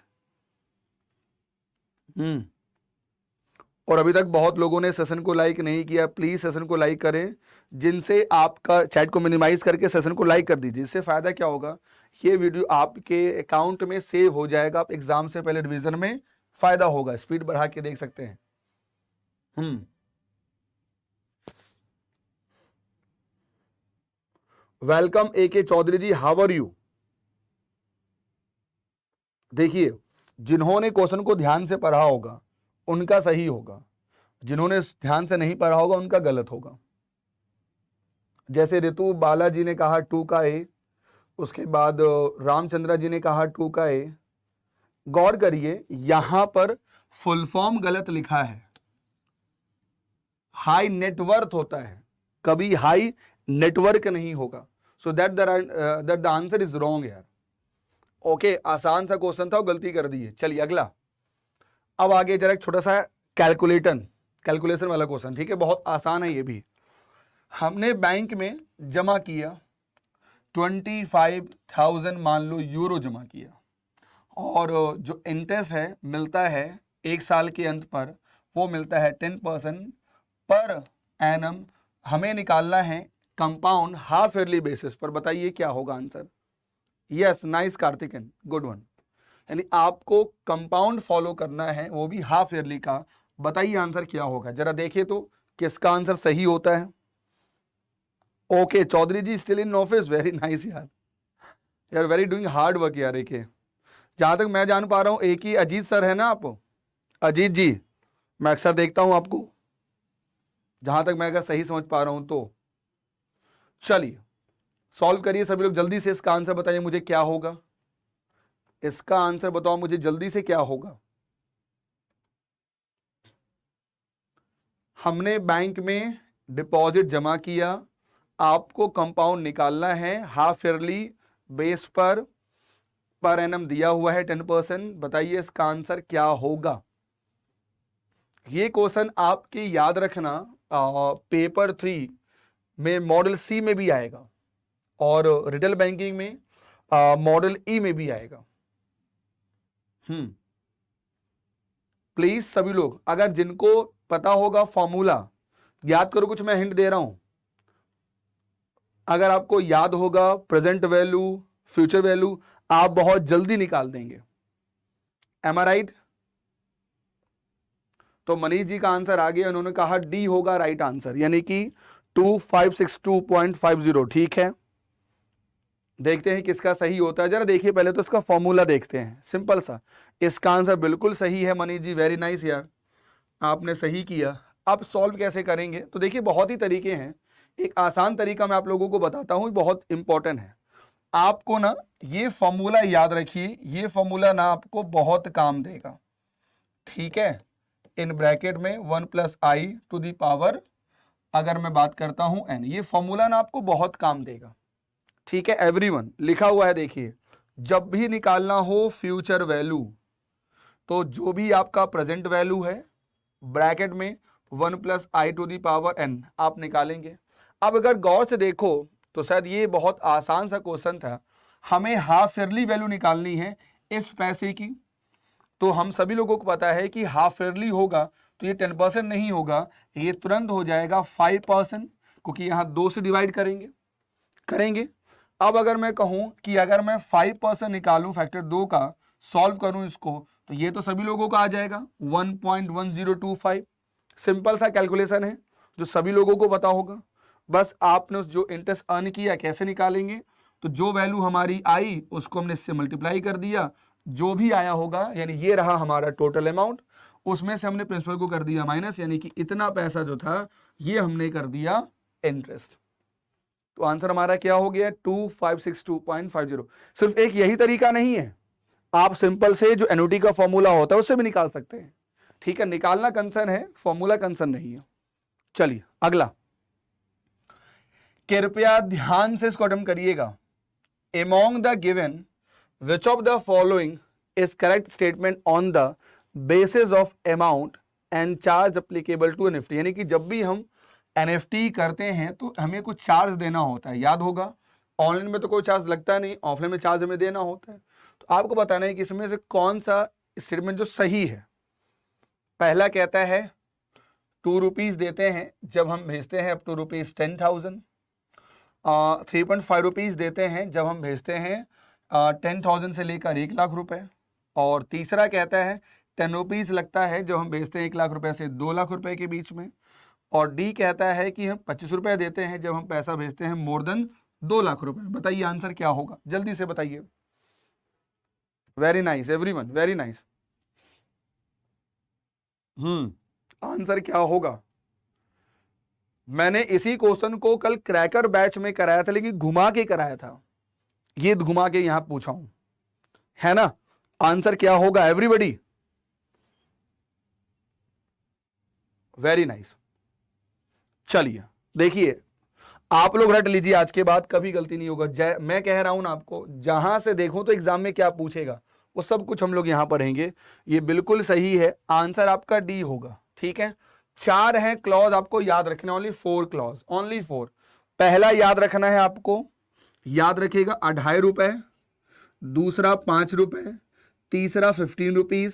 और अभी तक बहुत लोगों ने सेशन को लाइक नहीं किया, प्लीज सेशन को लाइक करें। जिनसे आपका चैट को मिनिमाइज करके सेशन को लाइक कर दीजिए। इससे फायदा क्या होगा, ये वीडियो आपके अकाउंट में सेव हो जाएगा, आप एग्जाम से पहले रिवीजन में फायदा होगा, स्पीड बढ़ा के देख सकते हैं। Welcome AK Chaudhary ji, how are you. देखिए जिन्होंने क्वेश्चन को ध्यान से पढ़ा होगा उनका सही होगा, जिन्होंने ध्यान से नहीं पढ़ा होगा उनका गलत होगा। जैसे ऋतु बालाजी ने कहा 2 का ए, उसके बाद रामचंद्रा जी ने कहा 2 का ए। गौर करिए यहां पर फुल फॉर्म गलत लिखा है, हाई नेटवर्थ होता है, कभी हाई नेटवर्क नहीं होगा। So that the answer is wrong यार। ओके, आसान सा क्वेश्चन था, गलती कर दी है। चलिए अगला, अब आगे जरा एक छोटा सा कैलकुलेशन वाला क्वेश्चन, ठीक है, बहुत आसान है ये भी। हमने बैंक में जमा किया 25,000 मान लो यूरो जमा किया, और जो इंटरेस्ट है मिलता है एक साल के अंत पर, वो मिलता है 10% पर एनम। हमें निकालना है कंपाउंड हाफ ईयरली बेसिस पर। बताइए क्या होगा answer. Yes, nice Karthikeyan, good one. यानी आपको कंपाउंड फॉलो करना है, वो भी हाफ ईयरली का। बताइए आंसर क्या होगा, जरा देखिए तो किसका आंसर सही होता है। Okay, Chaudhary ji still in office, very nice यार, यार वेरी डूइंग हार्ड वर्क यार। एक जहां तक मैं जान पा रहा हूं एक ही अजीत सर है ना आप, अजीत जी, मैं अक्सर देखता हूं आपको, जहां तक मैं अगर सही समझ पा रहा हूं तो। चलिए सॉल्व करिए सभी लोग जल्दी से, इसका आंसर बताइए मुझे क्या होगा। इसका आंसर बताओ मुझे जल्दी से क्या होगा। हमने बैंक में डिपॉजिट जमा किया, आपको कंपाउंड निकालना है half yearly base per annum दिया हुआ है 10%। बताइए इसका आंसर क्या होगा। ये क्वेश्चन आपके याद रखना पेपर 3 में मॉडल सी में भी आएगा, और रिटेल बैंकिंग में मॉडल ई में भी आएगा। प्लीज सभी लोग अगर जिनको पता होगा फॉर्मूला याद करो, कुछ मैं हिंट दे रहा हूं। अगर आपको याद होगा प्रेजेंट वैल्यू, फ्यूचर वैल्यू, आप बहुत जल्दी निकाल देंगे। M I right? तो मनीष जी का आंसर आ गया, उन्होंने कहा डी होगा राइट आंसर, यानी कि 2562.50। ठीक है, देखते हैं किसका सही होता है। जरा देखिए पहले तो इसका फॉर्मूला देखते हैं, सिंपल सा। इसका आंसर बिल्कुल सही है मनीष जी, वेरी नाइस यार, आपने सही किया। अब सॉल्व कैसे करेंगे, तो देखिए बहुत ही तरीके हैं। एक आसान तरीका मैं आप लोगों को बताता हूं, बहुत इंपॉर्टेंट है। आपको ना ये फॉर्मूला याद रखिए, ये फॉर्मूला ना आपको बहुत काम देगा, ठीक है। इन ब्रैकेट में 1 + i⁻, अगर मैं बात करता हूं n, ये फॉर्मूला ना आपको बहुत काम देगा, ठीक है। एवरीवन लिखा हुआ है, देखिए जब भी निकालना हो फ्यूचर वैल्यू, तो जो भी आपका प्रेजेंट वैल्यू है ब्रैकेट में 1 + i⁻n आप निकालेंगे। अब अगर गौर से देखो तो शायद ये बहुत आसान सा क्वेश्चन था, हमें हाफ ईयरली वैल्यू निकालनी है इस पैसे की। तो हम सभी लोगों को पता है कि हाफ ईयरली होगा तो ये 10% नहीं होगा, ये तुरंत हो जाएगा 5%, क्योंकि यहां 2 से डिवाइड करेंगे। अब अगर मैं कहूं कि अगर मैं 5% निकालूं फैक्टर 2 का, सॉल्व करूं इसको, तो ये तो सभी लोगों का आ जाएगा 1.1025। सिंपल सा कैलकुलेशन है जो सभी लोगों को पता होगा। बस आपने जो इंटरेस्ट अर्न किया कैसे निकालेंगे, तो जो वैल्यू हमारी आई उसको हमने इससे मल्टीप्लाई कर दिया, जो भी आया होगा, यानी ये रहा हमारा टोटल अमाउंट, उसमें से हमने प्रिंसिपल को कर दिया माइनस, यानी कि इतना पैसा जो था ये हमने कर दिया इंटरेस्ट। तो आंसर हमारा क्या हो गया 2562.50। सिर्फ एक यही तरीका नहीं है, आप सिंपल से जो एन्युटी का फॉर्मूला होता है उससे भी निकाल सकते हैं, ठीक है। निकालना कंसर्न है, फॉर्मूला कंसर्न नहीं है। चलिए अगला, कृपया ध्यान से इसको अटेम्प्ट करिएगा। Among the given which of the following is correct statement on the basis of amount and charge applicable to NEFT. यानी कि जब भी हम एनएफटी करते हैं तो हमें कुछ चार्ज देना होता है, याद होगा। ऑनलाइन में तो कोई चार्ज लगता नहीं, ऑफलाइन में चार्ज हमें देना होता है। तो आपको बताना है कि इसमें से कौन सा स्टेटमेंट जो सही है। पहला कहता है 2 रुपीज देते हैं जब हम भेजते हैं अप टू ₹10,000। 3.5 रुपीज देते हैं जब हम भेजते हैं 10,000 से लेकर 1 लाख रुपए। और तीसरा कहता है 10 रुपीज लगता है जब हम भेजते हैं 1 लाख रुपए से 2 लाख रुपए के बीच में। और डी कहता है कि हम 25 रुपए देते हैं जब हम पैसा भेजते हैं मोर देन 2 लाख रुपए। बताइए आंसर क्या होगा, जल्दी से बताइए। Very nice everyone, very nice. Answer क्या होगा। मैंने इसी क्वेश्चन को कल क्रैकर बैच में कराया था, लेकिन घुमा के कराया था, ये घुमा के यहां पूछा हूं, है ना। आंसर क्या होगा एवरीबॉडी? Very nice. चलिए देखिए, आप लोग रट लीजिए, आज के बाद कभी गलती नहीं होगा। मैं कह रहा हूं ना आपको, जहां से देखो तो एग्जाम में क्या पूछेगा वो सब कुछ हम लोग यहां पढ़ेंगे। ये बिल्कुल सही है, आंसर आपका डी होगा। ठीक है, 4 है क्लॉज, आपको याद रखना, ओनली 4 क्लॉज, ओनली 4। पहला याद रखना है आपको, याद रखिएगा 2.5 रुपए, दूसरा 5 रुपए, तीसरा 15 रुपीज,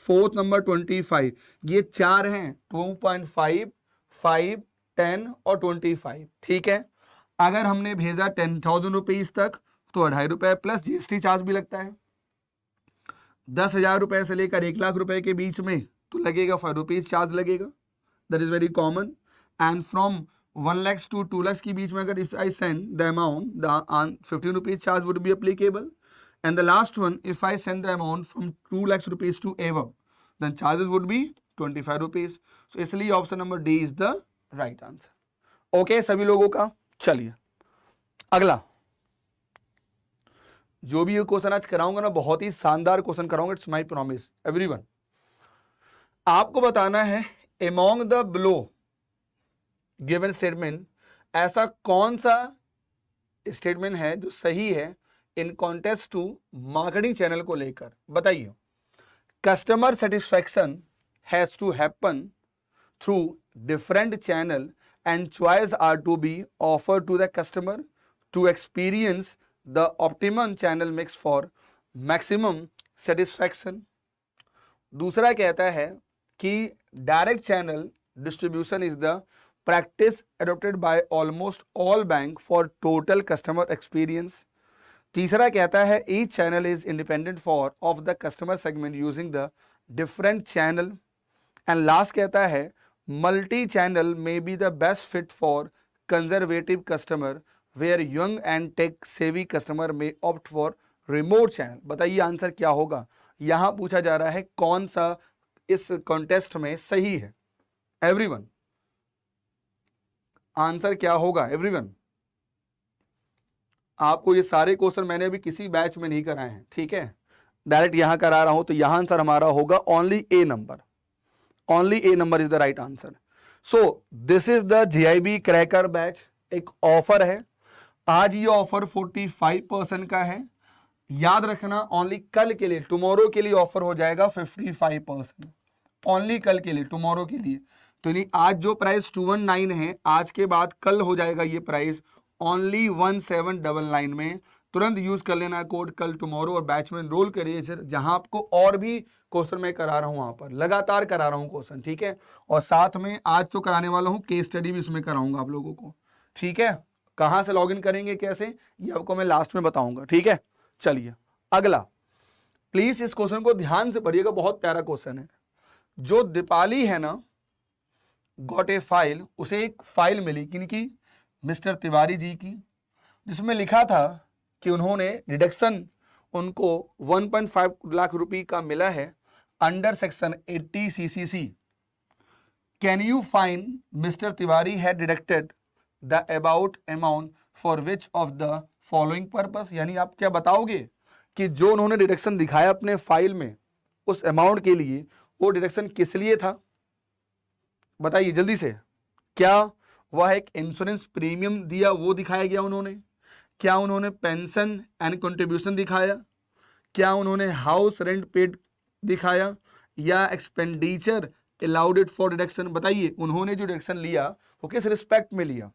फोर्थ नंबर 25। ये 4 हैं, 2.5, 5, 10 और 25। ठीक है, अगर हमने भेजा 10,000 रुपीज तक तो 2.5 रुपए प्लस जीएसटी चार्ज भी लगता है। 10,000 रुपए से लेकर 1 लाख रुपए के बीच में तो लगेगा 5 रुपीज चार्ज लगेगा, that is very common. And from 1 lakh to 2 lakh के बीच में अगर if I send the amount, the 15 rupees charge would be applicable. And the last one, if I send the amount from 2 lakhs rupees to above, then charges would be 25 rupees. So इसलिए option number D is the right answer. Okay सभी लोगों का। चलिए अगला, जो भी ये question आज कराऊंगा ना, बहुत ही शानदार क्वेश्चन कराऊंगा, इट्स माय प्रॉमिस एवरीवन। आपको बताना है among the below given statement, ऐसा कौन सा स्टेटमेंट है जो सही है in context to marketing channel को लेकर। बताइए, customer satisfaction has to happen through different channel and choice are to be offer to the customer to experience the optimum channel mix for maximum satisfaction. दूसरा कहता है कि direct channel distribution is the practice adopted by almost all bank for total customer experience. तीसरा कहता है each channel is independent for of the customer segment using the different channel. And last कहता है multi channel may be the best fit for conservative customer where young and tech savvy customer may opt for remote channel. बताइए answer क्या होगा। यहां पूछा जा रहा है कौन सा इस कॉन्टेस्ट में सही है। एवरीवन आंसर क्या होगा एवरीवन। आपको ये सारे क्वेश्चन मैंने अभी किसी बैच में नहीं कराए हैं, ठीक है, डायरेक्ट यहां करा रहा हूं, तो यहां आंसर हमारा होगा only A number, only A number is the right answer. So this is the GIB cracker batch. एक ऑफर है आज, ये ऑफर 45% का है। याद रखना ओनली कल के लिए, टुमारो के लिए ऑफर हो जाएगा 55%, ओनली कल के लिए, टुमारो के लिए। तो नहीं, आज जो प्राइस 219 है, आज के बाद कल हो जाएगा ये प्राइस ओनली 1799 में। तुरंत यूज कर लेना कोड कल टुमारो और बैच में एनरोल करिए सर, जहां आपको और भी क्वेश्चन मैं करा रहा हूं, वहां पर लगातार करा रहा हूं क्वेश्चन, ठीक है। और साथ में आज तो कराने वाला हूं केस स्टडी भी इसमें कराऊंगा आप लोगों को, ठीक है। कहां से लॉगिन करेंगे कैसे, ये आपको मैं लास्ट में बताऊंगा, ठीक है। चलिए अगला, प्लीज इस क्वेश्चन को ध्यान से पढ़िएगा, बहुत प्यारा क्वेश्चन है। जो दीपाली है ना, गॉट ए फाइल, उसे एक फाइल मिली किनकी, मिस्टर तिवारी जी की, जिसमें लिखा था कि उन्होंने डिडक्शन उनको 1.5 लाख रुपए का मिला है under section 80 CCC। Can you find mister Tiwari had deducted the about amount for which of the following purpose. यानी आप क्या बताओगे कि जो उन्होंने डिडक्शन दिखाया अपने फाइल में उस अमाउंट के लिए, वो डिडक्शन किस लिए था, बताइए जल्दी से। क्या वह एक इंश्योरेंस प्रीमियम दिया वो दिखाया गया उन्होंने, क्या उन्होंने पेंशन एंड कंट्रीब्यूशन दिखाया, क्या उन्होंने हाउस रेंट पेड दिखाया, या expenditure allowed it for deduction. बताइए उन्होंने जो डिडक्शन लिया वो किस रिस्पेक्ट में लिया।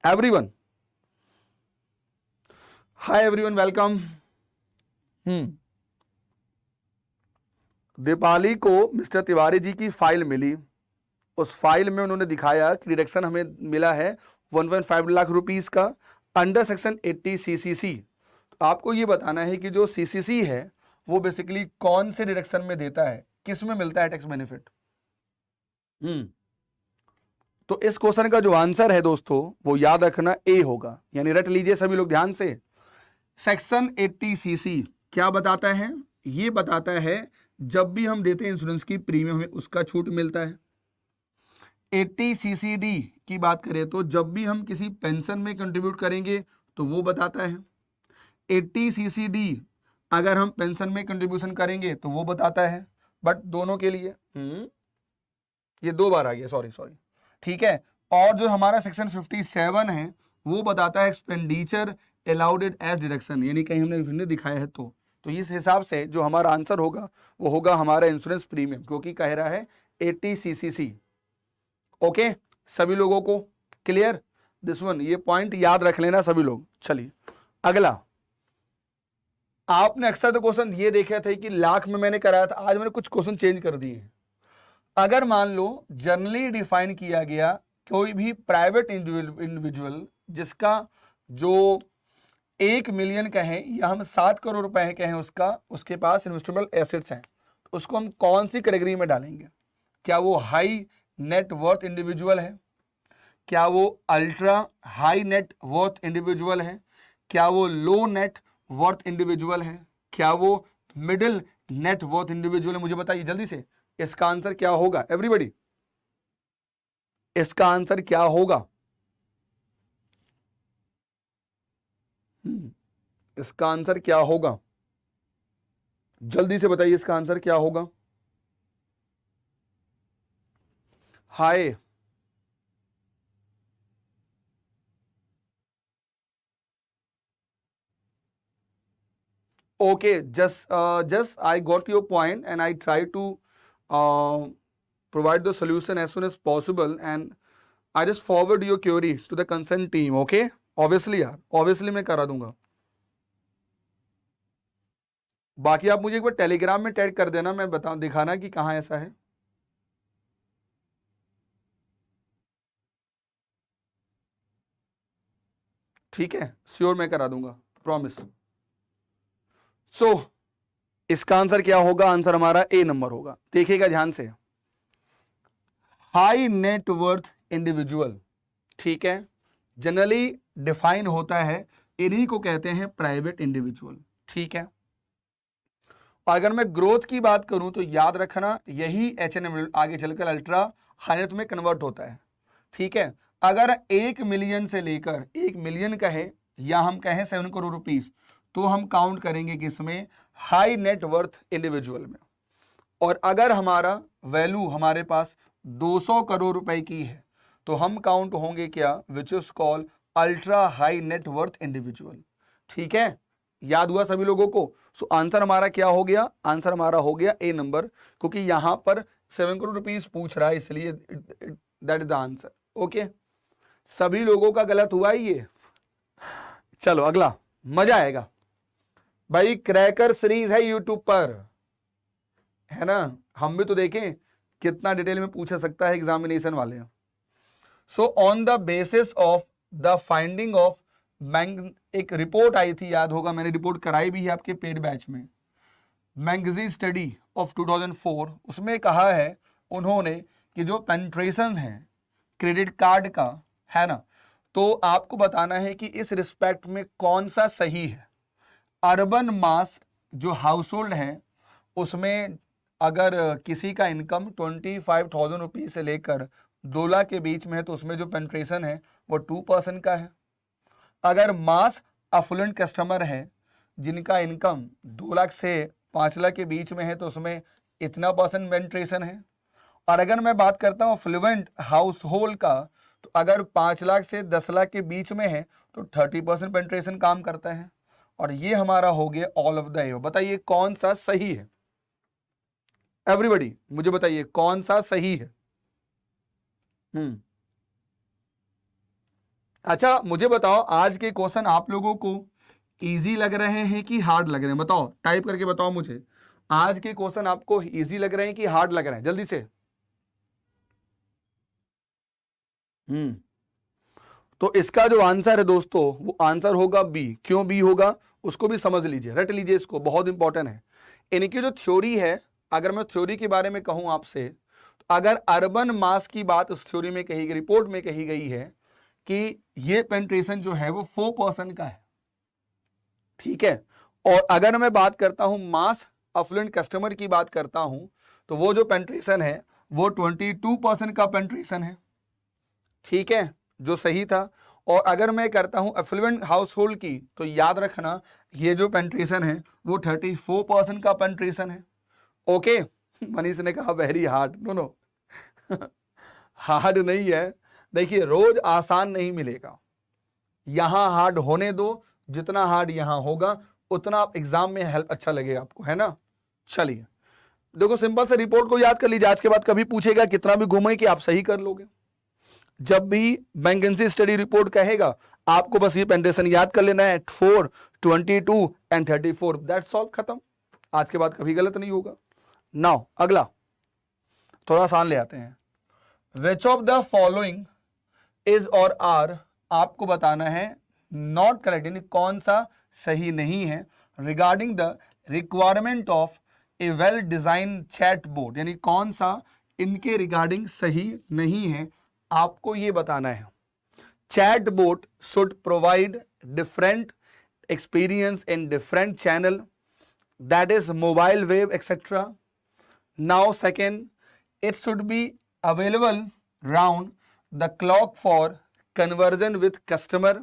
Everyone hi everyone, welcome. Deepali को मिस्टर तिवारी जी की फाइल मिली, उस फाइल में उन्होंने दिखाया कि डिडक्शन हमें मिला है 1.5 लाख रुपीस का अंडर सेक्शन 80 CCC। तो आपको ये बताना है कि जो CCC है वो बेसिकली कौन से डिडक्शन में देता है, किस में मिलता है टैक्स बेनिफिट। तो इस क्वेश्चन का जो आंसर है दोस्तों वो याद रखना ए होगा, यानी रट लीजिए सभी लोग ध्यान से। सेक्शन 80 CC क्या बताता है, ये बताता है जब भी हम देते हैं इंश्योरेंस की प्रीमियम हमें उसका छूट मिलता है। 80 CCD की बात करें तो जब भी हम किसी पेंशन में कंट्रीब्यूट करेंगे तो वो बताता है। 80 CCD अगर हम पेंशन में कंट्रीब्यूशन करेंगे तो वो बताता है, बट दोनों के लिए ये 2 बार आ गया, सॉरी सॉरी, ठीक है। और जो हमारा सेक्शन 57 है वो बताता है एक्सपेंडिचर अलाउड एज डिडक्शन, यानी कहीं हमने दिखाया है तो इस हिसाब से जो हमारा आंसर होगा वो होगा हमारा इंश्योरेंस प्रीमियम, क्योंकि कह रहा है 80 CCC। ओके, सभी लोगों को क्लियर दिस वन, ये पॉइंट याद रख लेना सभी लोग। चलिए अगला, आपने अक्सर तो क्वेश्चन ये देखे थे कि लाख में मैंने कराया था, आज मैंने कुछ क्वेश्चन चेंज कर दिए हैं। अगर मान लो जनरली डिफाइन किया गया कोई भी प्राइवेट इंडिविजुअल जिसका जो 1 मिलियन कहें या हम 7 करोड़ रुपए कहें उसका, उसके पास इन्वेस्टेबल एसेट्स हैं, तो उसको हम कौन सी कैटेगरी में डालेंगे? क्या वो हाई नेट वर्थ इंडिविजुअल है? क्या वो ultra high net worth individual है? क्या वो लो नेट वर्थ इंडिविजुअल है? क्या वो मिडिल नेट वर्थ इंडिविजुअल है? मुझे बताइए जल्दी से, इसका आंसर क्या होगा एवरीबॉडी? इसका आंसर क्या होगा? इसका आंसर क्या होगा? जल्दी से बताइए इसका आंसर क्या होगा? हाय, okay, just I got your point and I try to provide the solution as soon as possible, and I just forward your query to the concerned team. Okay, obviously यार, obviously मैं करा दूंगा। बाकी आप मुझे एक बार टेलीग्राम में tag कर देना, मैं बता दिखाना कि कहाँ ऐसा है। ठीक है, श्योर मैं करा दूंगा, प्रॉमिस। सो इसका आंसर क्या होगा? आंसर हमारा ए नंबर होगा। देखिएगा ध्यान से, हाई नेट वर्थ इंडिविजुअल, ठीक है, जनरली डिफाइन होता है, इन्हीं को कहते हैं प्राइवेट इंडिविजुअल, ठीक है। और अगर मैं ग्रोथ की बात करूं तो याद रखना यही H&M आगे चलकर अल्ट्रा हाई नेट में कन्वर्ट होता है, ठीक है। अगर 1 मिलियन से लेकर 1 मिलियन कहे या हम कहें 7 करोड़ रुपीस, तो हम काउंट करेंगे किसमें? हाई नेट वर्थ इंडिविजुअल में। और अगर हमारा वैल्यू हमारे पास 200 करोड़ रुपए की है तो हम काउंट होंगे क्या? विच is called ultra high net worth individual, ठीक है। याद हुआ सभी लोगों को? सो आंसर हमारा क्या हो गया? आंसर हमारा हो गया ए नंबर, क्योंकि यहां पर 7 करोड़ रुपीस पूछ रहा है, इसलिए that is the answer. Okay, सभी लोगों का गलत हुआ ही ये। चलो अगला, मजा आएगा भाई, क्रैकर सीरीज है यूट्यूब पर, है ना, हम भी तो देखें कितना डिटेल में पूछ सकता है एग्जामिनेशन वाले। So on the basis of the finding of एक रिपोर्ट आई थी, याद होगा, मैंने रिपोर्ट कराई भी है आपके पेड बैच में, मैंगजी स्टडी ऑफ 2004। उसमें कहा है उन्होंने कि जो पेनिट्रेशन है क्रेडिट कार्ड का, है ना, तो आपको बताना है कि इस रिस्पेक्ट में कौन सा सही है। अर्बन मास जो हाउस होल्ड है उसमें अगर किसी का इनकम 25,000 रुपीज से लेकर 2 लाख के बीच में है तो उसमें जो पेनिट्रेशन है वो 2% का है। अगर मास अफ्लुएंट कस्टमर है जिनका इनकम 2 लाख से 5 लाख के बीच में है तो उसमें इतना परसेंट पेनिट्रेशन है। और अगर मैं बात करता हूँ फ्लुएंट हाउस होल्ड का, तो अगर 5 लाख से 10 लाख के बीच में है तो 30% पेनिट्रेशन काम करता है। और ये हमारा हो गया ऑल ऑफ द एबव। बताइए कौन सा सही है? एवरीबॉडी मुझे बताइए कौन सा सही है? अच्छा मुझे बताओ, आज के क्वेश्चन आप लोगों को इजी लग रहे हैं कि हार्ड लग रहे हैं? बताओ, टाइप करके बताओ मुझे, आज के क्वेश्चन आपको इजी लग रहे हैं कि हार्ड लग रहे हैं? जल्दी से। तो इसका जो आंसर है दोस्तों वो आंसर होगा बी। क्यों बी होगा उसको भी समझ लीजिए, रट लीजिए, इसको बहुत इंपॉर्टेंट है। इनकी जो थ्योरी है, अगर मैं थ्योरी के बारे में कहूं आपसे, तो अगर अर्बन मास की बात उस थ्योरी में कही गई, रिपोर्ट में कही गई है कि ये पेनिट्रेशन जो है वो 4% का है, ठीक है। और अगर मैं बात करता हूं मास अफ्लुएंट कस्टमर की बात करता हूं तो वो जो पेनिट्रेशन है वो 22% का पेंट्रेशन है, ठीक है, जो सही था। और अगर मैं करता हूं एफ्लुएंट हाउस होल्ड की, तो याद रखना ये जो पेंट्रेशन है वो 34% का पेंट्रेशन है। ओके, मनीष ने कहा very hard, no no hard नहीं है। देखिए रोज आसान नहीं मिलेगा, यहां हार्ड होने दो, जितना हार्ड यहां होगा उतना आप एग्जाम में हेल्प अच्छा लगेगा आपको, है ना। चलिए देखो, सिंपल से रिपोर्ट को याद कर लीजिए, आज के बाद कभी पूछेगा कितना भी घूमे कि आप सही कर लोगे। जब भी वैकेंसी स्टडी रिपोर्ट कहेगा आपको बस ये पेंडेशन याद कर लेना है, 4, 22 एंड 34, दैट्स ऑल, खत्म। आज के बाद कभी गलत नहीं होगा। नाउ अगला थोड़ा आसान ले आते हैं। Which of the following is और आर, आपको बताना है नॉट करेक्ट, यानी कौन सा सही नहीं है, regarding the requirement of A well design chat board, यानी कौन सा इनके रिगार्डिंग सही नहीं है, आपको ये बताना है। Chat board should provide different experience in different channel, that is mobile web etc. Now second, it should be available round the clock for conversion with customer.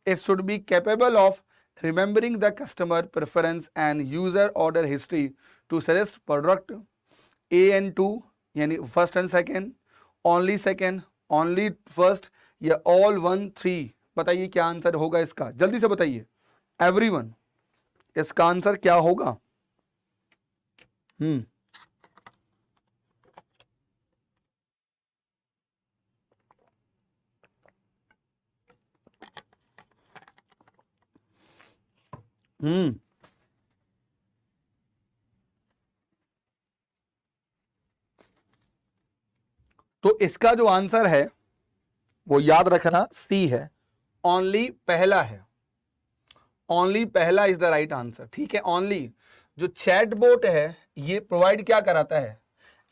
It should be capable of remembering the customer preference and user order history to suggest product A and 2, यानी first and second, only first या all 1 3। बताइए क्या answer होगा इसका, जल्दी से बताइए everyone, इसका आंसर क्या होगा। हम्म हम्म तो इसका जो आंसर है वो याद रखना सी है, ओनली पहला है, ओनली पहला इज द राइट आंसर, ठीक है। ओनली जो चैट बोट है ये प्रोवाइड क्या कराता है,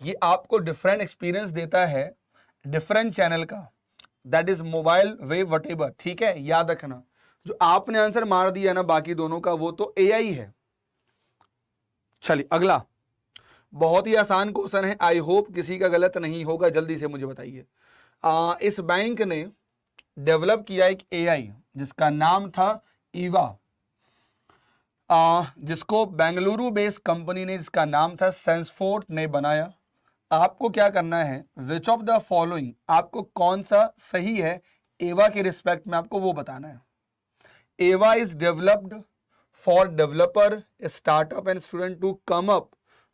ये आपको डिफरेंट एक्सपीरियंस देता है डिफरेंट चैनल का, that is mobile web whatever, ठीक है, याद रखना। जो आपने आंसर मार दिया ना बाकी दोनों का, वो तो एआई है। चलिए अगला, बहुत ही आसान क्वेश्चन है, आई होप किसी का गलत नहीं होगा, जल्दी से मुझे बताइए। इस बैंक ने डेवलप किया एक एआई जिसका नाम था ईवा, जिसको बेंगलुरु बेस्ड कंपनी ने, जिसका नाम था सेंसफोर्ट ने बनाया। आपको क्या करना है, विच ऑफ द फॉलोइंग, आपको कौन सा सही है एवा के रिस्पेक्ट में, आपको वो बताना है। Eva is developed for developer, startup and student to come up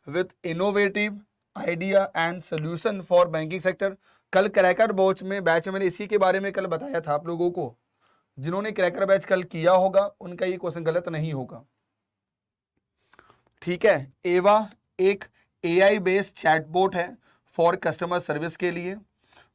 with innovative idea and solution for banking sector. कल क्रैकर बैच में मैंने इसी के बारे में कल बताया था आप लोगों को, जिन्होंने क्रैकर बैच कल किया होगा उनका ये क्वेश्चन गलत नहीं होगा, ठीक है। एवा एक एआई बेस्ड चैटबॉट है फॉर कस्टमर सर्विस के लिए।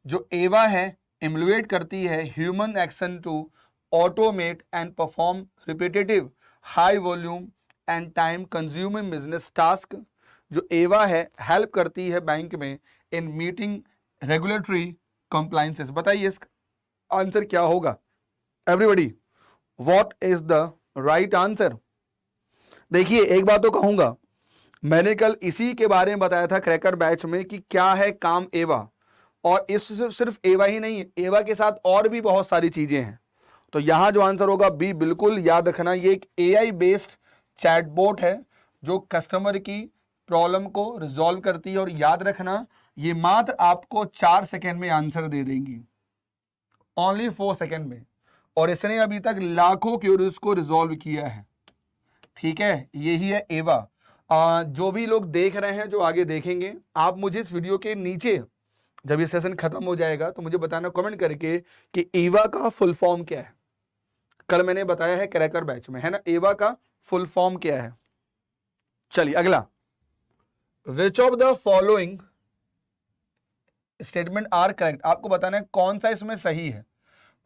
जो एवा है इम्युलेट करती है human action to automate and perform repetitive high volume and time consuming business task. जो एवा है हेल्प करती है बैंक में इन मीटिंग रेगुलेटरी कंप्लायंसेस। बताइए इसका आंसर क्या होगा everybody, what is the right answer. देखिए एक बात तो कहूंगा, मैंने कल इसी के बारे में बताया था क्रैकर बैच में कि क्या है काम एवा, और इस सिर्फ एवा ही नहीं है, एवा के साथ और भी बहुत सारी चीजें हैं। तो यहां जो आंसर होगा बी, बिल्कुल याद रखना, ये एक एआई बेस्ड चैटबॉट है जो कस्टमर की प्रॉब्लम को रिजॉल्व करती है। और याद रखना ये मात्र आपको 4 सेकेंड में आंसर दे देंगी, ओनली 4 सेकेंड में, और इसने अभी तक लाखों क्यूरीज को रिजॉल्व किया है, ठीक है। यही है एवा। जो भी लोग देख रहे हैं, जो आगे देखेंगे, आप मुझे इस वीडियो के नीचे जब ये सेशन खत्म हो जाएगा तो मुझे बताना कमेंट करके कि एवा का फुल फॉर्म क्या है। कल मैंने बताया है क्रैकर बैच में, है ना, एवा का फुल फॉर्म क्या है। चलिए अगला, which of the following statement are correct, आपको बताना है कौन सा इसमें सही है।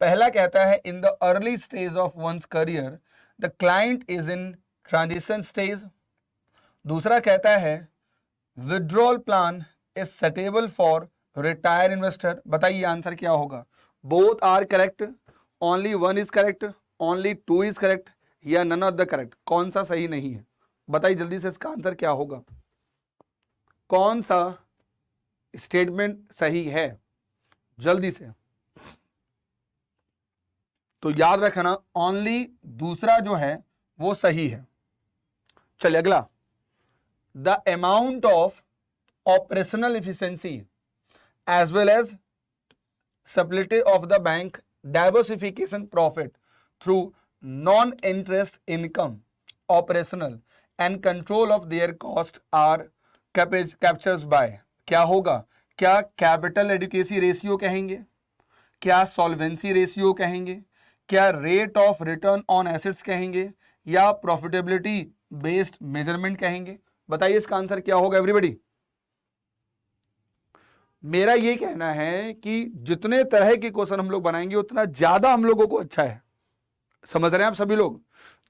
पहला कहता है in the early stage of one's career the client is in transition stage. दूसरा कहता है withdrawal plan is suitable for retire investor. बताइए आंसर क्या होगा। Both are correct, only 1 is correct, only 2 is correct, या नन ऑफ द करेक्ट, कौन सा सही नहीं है। बताइए जल्दी से इसका आंसर क्या होगा, कौन सा स्टेटमेंट सही है? जल्दी से तो याद रखना, ओनली दूसरा जो है वो सही है। चलिए अगला, the amount of operational efficiency as well as stability of the bank diversification profit through non-interest income operational and control of their cost are captures by, क्या होगा? क्या कैपिटल एडिक्वेसी रेशियो कहेंगे, क्या सॉल्वेंसी रेशियो कहेंगे, क्या rate of return on assets कहेंगे, या profitability based measurement कहेंगे? बताइए इसका आंसर क्या होगा एवरीबॉडी। मेरा ये कहना है कि जितने तरह के क्वेश्चन हम लोग बनाएंगे उतना ज्यादा हम लोगों को अच्छा है। समझ रहे हैं आप सभी लोग?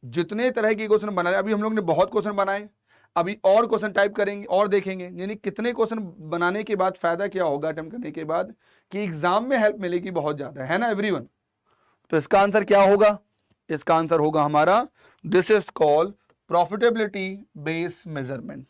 जितने तरह के क्वेश्चन बनाए, अभी हम लोग ने बहुत क्वेश्चन बनाए, अभी और क्वेश्चन टाइप करेंगे और देखेंगे, यानी कितने क्वेश्चन बनाने के बाद फायदा क्या होगा अटेम्प्ट करने के बाद, कि एग्जाम में हेल्प मिलेगी बहुत ज्यादा, है ना एवरीवन। तो इसका आंसर क्या होगा? इसका आंसर होगा हमारा, this is called profitability based measurement.